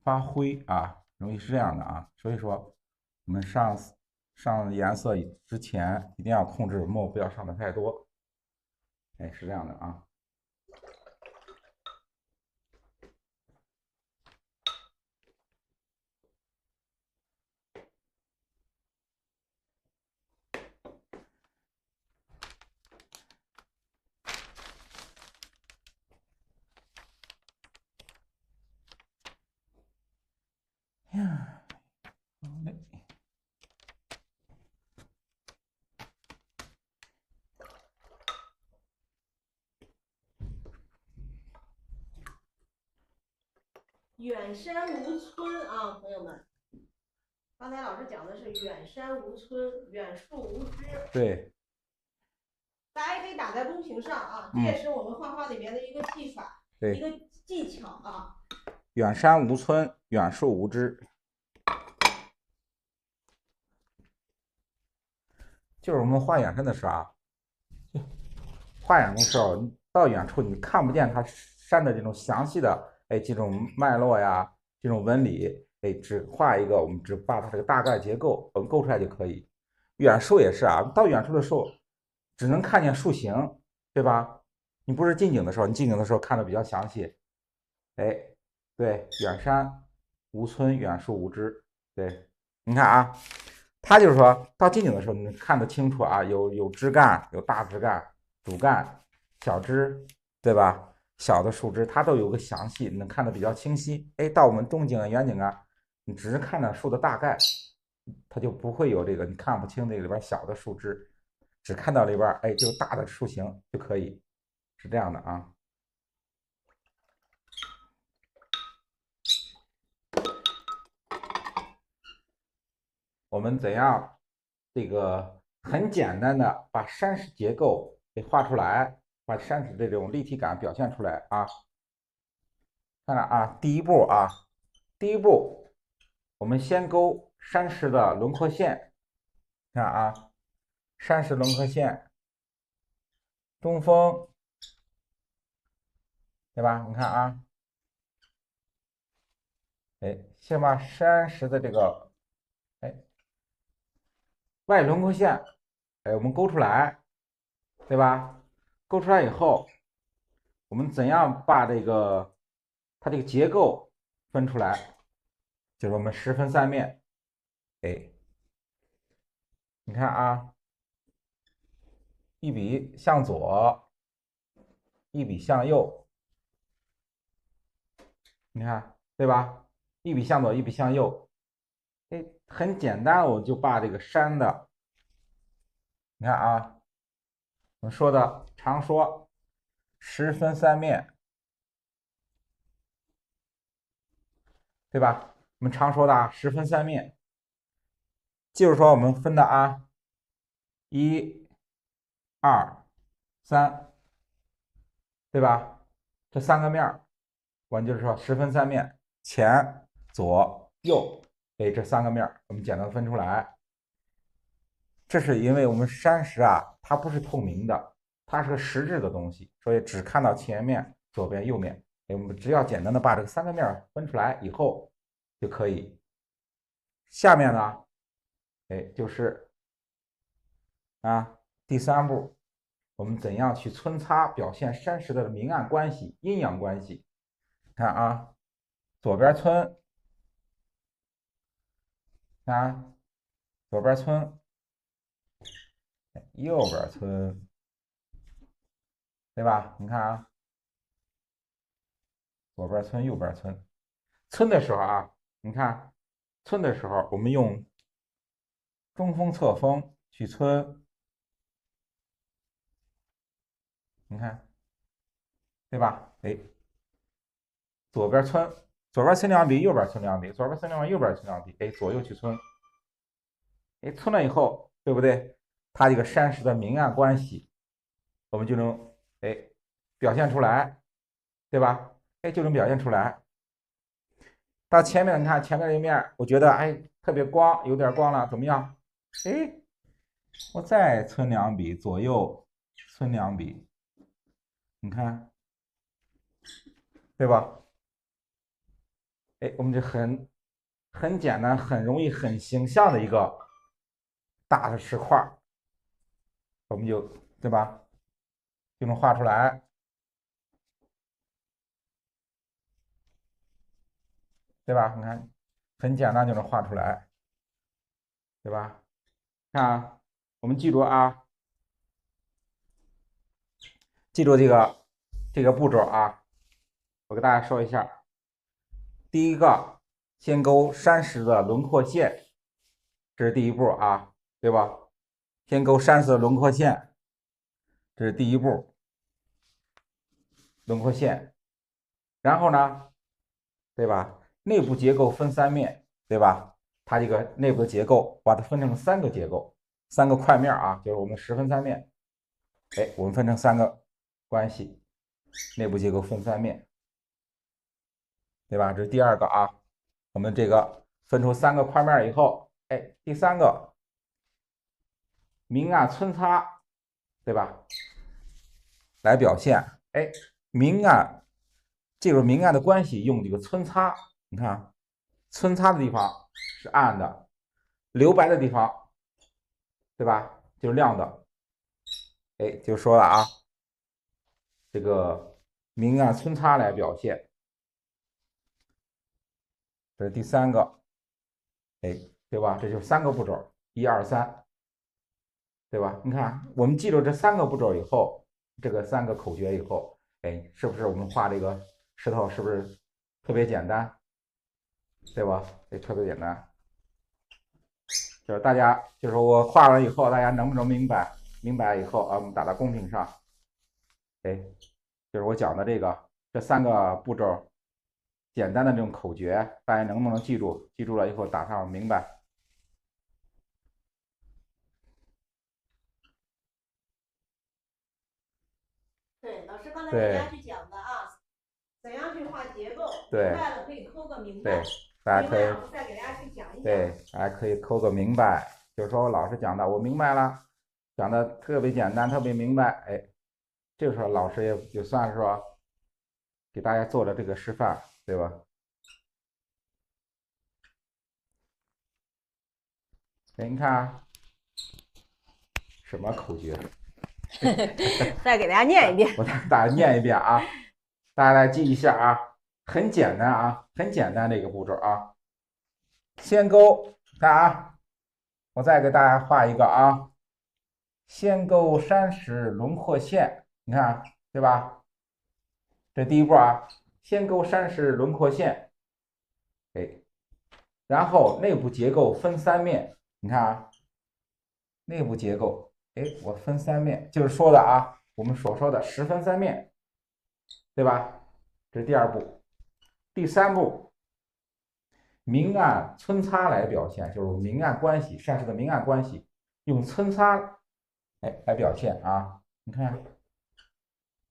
发灰啊，容易是这样的啊。所以说，我们上颜色之前一定要控制墨不要上的太多。哎，是这样的啊。呀，好嘞。远山无村啊，朋友们，刚才老师讲的是远山无村，远树无知。对，大家也可以打在公屏上啊，这也是我们画画里面的一个技法，一个技巧啊。远山无村，远树无知。就是我们画远山的时候啊，画远的时候，到远处你看不见它山的这种详细的哎这种脉络呀，这种纹理，哎，只画一个，我们只把它这个大概结构我们勾出来就可以。远处也是啊，到远处的时候，只能看见树形，对吧？你不是近景的时候，你近景的时候看的比较详细。哎，对，远山无村，远树无枝。对，你看啊，它就是说到近景的时候，你能看得清楚啊，有枝干，有大枝干、主干、小枝，对吧？小的树枝它都有个详细，能看得比较清晰。哎，到我们中景啊、远景啊，你只是看到树的大概，它就不会有这个你看不清这里边小的树枝，只看到里边哎就大的树形就可以，是这样的啊。我们怎样这个很简单的把山石结构给画出来，把山石这种立体感表现出来啊？看看啊，第一步啊，第一步，我们先勾山石的轮廓线，看啊，山石轮廓线，中锋，对吧？你看啊，哎，先把山石的这个哎外轮廓线，哎，我们勾出来，对吧？勾出来以后，我们怎样把这个它这个结构分出来？就是我们十分三面，哎，你看啊，一笔向左，一笔向右，你看对吧？一笔向左，一笔向右，哎，很简单，我就把这个山的，你看啊，我们说的常说十分三面，对吧？我们常说的啊，十分三面，就是说我们分的啊，一、二、三，对吧？这三个面儿，我们就是说十分三面，前、左、右，哎，这三个面儿我们简单分出来。这是因为我们山石啊，它不是透明的，它是个实质的东西，所以只看到前面、左边、右面。哎，我们只要简单的把这个三个面儿分出来以后就可以。下面呢，哎，就是啊，第三步，我们怎样去皴擦表现山石的明暗关系、阴阳关系？看啊，左边皴，看左边皴，右边皴，对吧？你看啊，左边皴，右边皴。皴的时候啊，你看皴的时候，我们用中锋、侧锋去皴，你看对吧？哎，左边皴，左边皴两笔，右边皴两笔，左边皴两笔，右边皴两笔，哎，左右去皴。哎，皴了以后，对不对？它这个山石的明暗关系，我们就能哎表现出来，对吧？哎，就能表现出来。到前面，你看前面这一面，我觉得哎特别光，有点光了，怎么样？哎，我再皴两笔，左右皴两笔，你看对吧？哎，我们这很简单，很容易，很形象的一个大的石块，我们就对吧？就能画出来，对吧？你看，很简单就能画出来，对吧？看啊，我们记住啊，记住这个步骤啊，我给大家说一下。第一个，先勾山石的轮廓线，这是第一步啊，对吧？先勾山石的轮廓线，这是第一步，轮廓线。然后呢，对吧？内部结构分三面，对吧？它这个内部的结构把它分成三个结构，三个块面啊，就是我们十分三面。哎，我们分成三个关系，内部结构分三面，对吧？这是第二个啊。我们这个分出三个块面以后，哎，第三个明暗皴擦，对吧？来表现，哎，明暗这个明暗的关系用这个皴擦，你看，皴擦的地方是暗的，留白的地方，对吧？就是亮的。哎，就说了啊，这个明暗皴擦来表现，这是第3个，哎，对吧？这就是3个步骤，1、2、3，对吧？你看，我们记住这3个步骤以后，这个3个口诀以后，哎，是不是我们画这个石头是不是特别简单，对吧？哎，特别简单。就是大家，就是我画完以后，大家能不能明白？明白以后啊，我们打到公屏上。哎，就是我讲的这3个步骤，简单的这种口诀，大家能不能记住？记住了以后打上明白。对，老师刚才给对大家去讲的啊，怎样去画结构，明对白了可以扣个明对白。，大家可以明白，我再给大家去讲一讲。对，大家可以扣个明白，就是说我老师讲的我明白了，讲的特别简单，特别明白。哎，这个时候老师也算是说给大家做了这个示范，对吧？哎，你看啊什么口诀？再给大家念一遍。我再给大家念一遍啊，大家来记一下啊，很简单啊，很简单的一个步骤啊。先勾，看啊，我再给大家画一个啊，先勾山石轮廓线，你看对吧？这第一步啊，先勾山石轮廓线，哎，然后内部结构分3面，你看啊，内部结构，哎，我分3面，就是说的啊，我们所说的10分3面，对吧？这是第2步。第3步，明暗皴擦来表现，就是明暗关系，山石的明暗关系，用皴擦来表现啊。你看，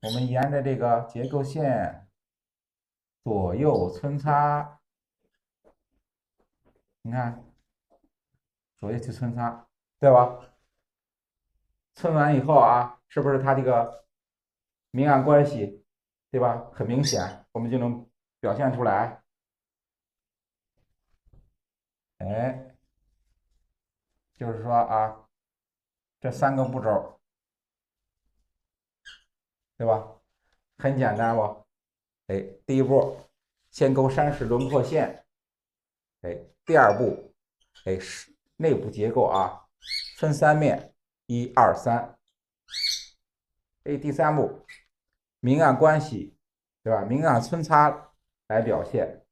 我们沿着这个结构线左右皴擦，你看左右去皴擦，对吧？皴完以后啊，是不是它这个明暗关系，对吧？很明显，我们就能表现出来。哎，就是说啊，这3个步骤，对吧？很简单不？哎，第一步，先勾山石轮廓线。哎，第2步，哎，是内部结构啊，分3面，1、2、3。哎，第3步，明暗关系，对吧？明暗皴擦来表现。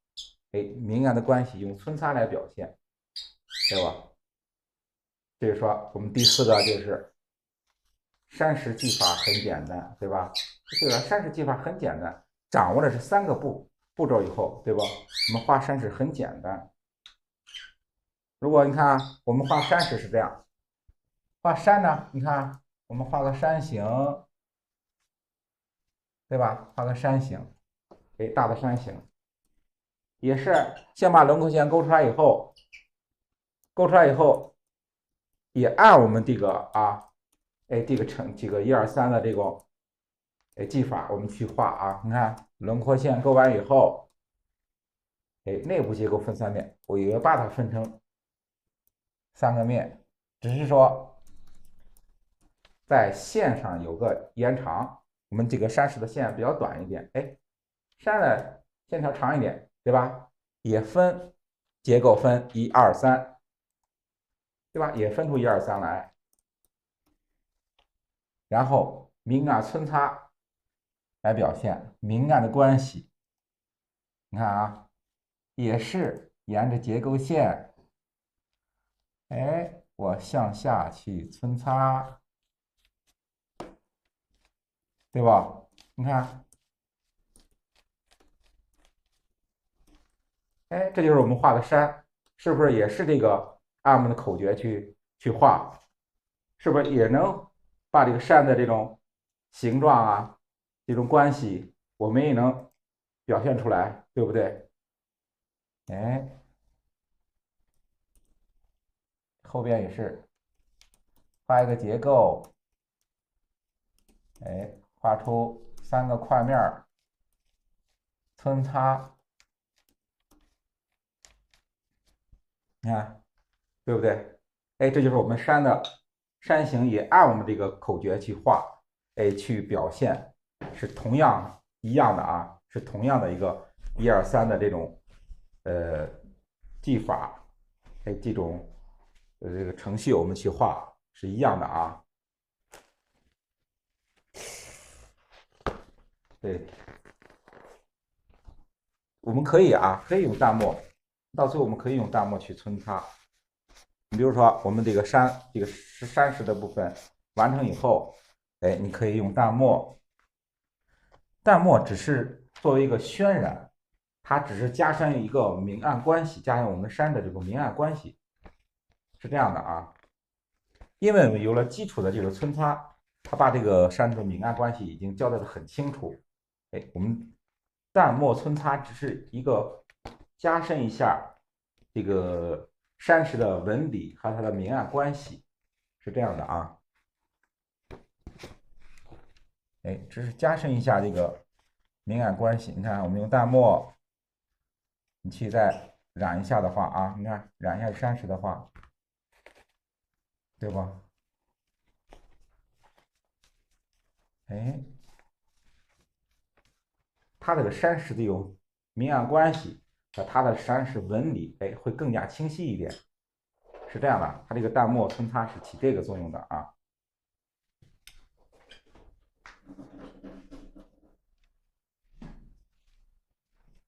哎，明暗的关系用皴擦来表现，对吧？所以说，我们第4个就是山石技法很简单，对吧？这个山石技法很简单，掌握的是3个步骤以后，对吧？我们画山石很简单。如果你看我们画山石是这样，画山呢，你看我们画个山形，对吧？画个山形，哎，大的山形，也是先把轮廓线勾出来以后，也按我们这个啊，哎，这个这个1、2、3的这种哎技法，我们去画啊。你看轮廓线勾完以后，哎，内部结构分3面，我也把它分成3个面，只是说在线上有个延长，我们这个山石的线比较短一点，哎，山的线条长一点，对吧？也分结构分1、2、3，对吧？也分出1、2、3来，然后明暗皴擦来表现明暗的关系。你看啊，也是沿着结构线，哎，我向下去皴擦，对吧？你看，哎，这就是我们画的山，是不是也是这个按我们的口诀去画？是不是也能把这个山的这种形状啊，这种关系，我们也能表现出来，对不对？哎，后边也是画一个结构，哎，画出3个块面儿，皴擦，你看对不对？哎，这就是我们山的山形也按我们这个口诀去画，哎，去表现，是同样一样的啊，是同样的一个1、2、3的这种技法，哎，这种这个程序我们去画是一样的啊。对，我们可以可以用淡墨，到最后我们可以用淡墨去皴擦。你比如说我们这个山石的部分完成以后，哎，你可以用淡墨。淡墨只是作为一个渲染，它只是加深一个明暗关系，加上我们山的这个明暗关系，是这样的啊。因为有了基础的这个皴擦，它把这个山的明暗关系已经交代的很清楚。哎，我们淡墨皴擦只是一个加深一下这个山石的纹理和它的明暗关系，是这样的啊。哎，只是加深一下这个明暗关系。你看，我们用淡墨，你去再染一下的话啊，你看染一下山石的话，对吧？哎，它这个山石的有明暗关系和它的山石纹理，哎，会更加清晰一点，是这样的。它这个淡墨皴擦是起这个作用的啊。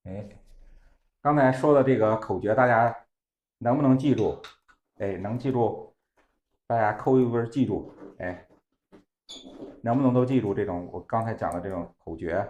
哎，刚才说的这个口诀，大家能不能记住？哎，能记住，大家扣一分记住。哎，能不能都记住这种我刚才讲的这种口诀？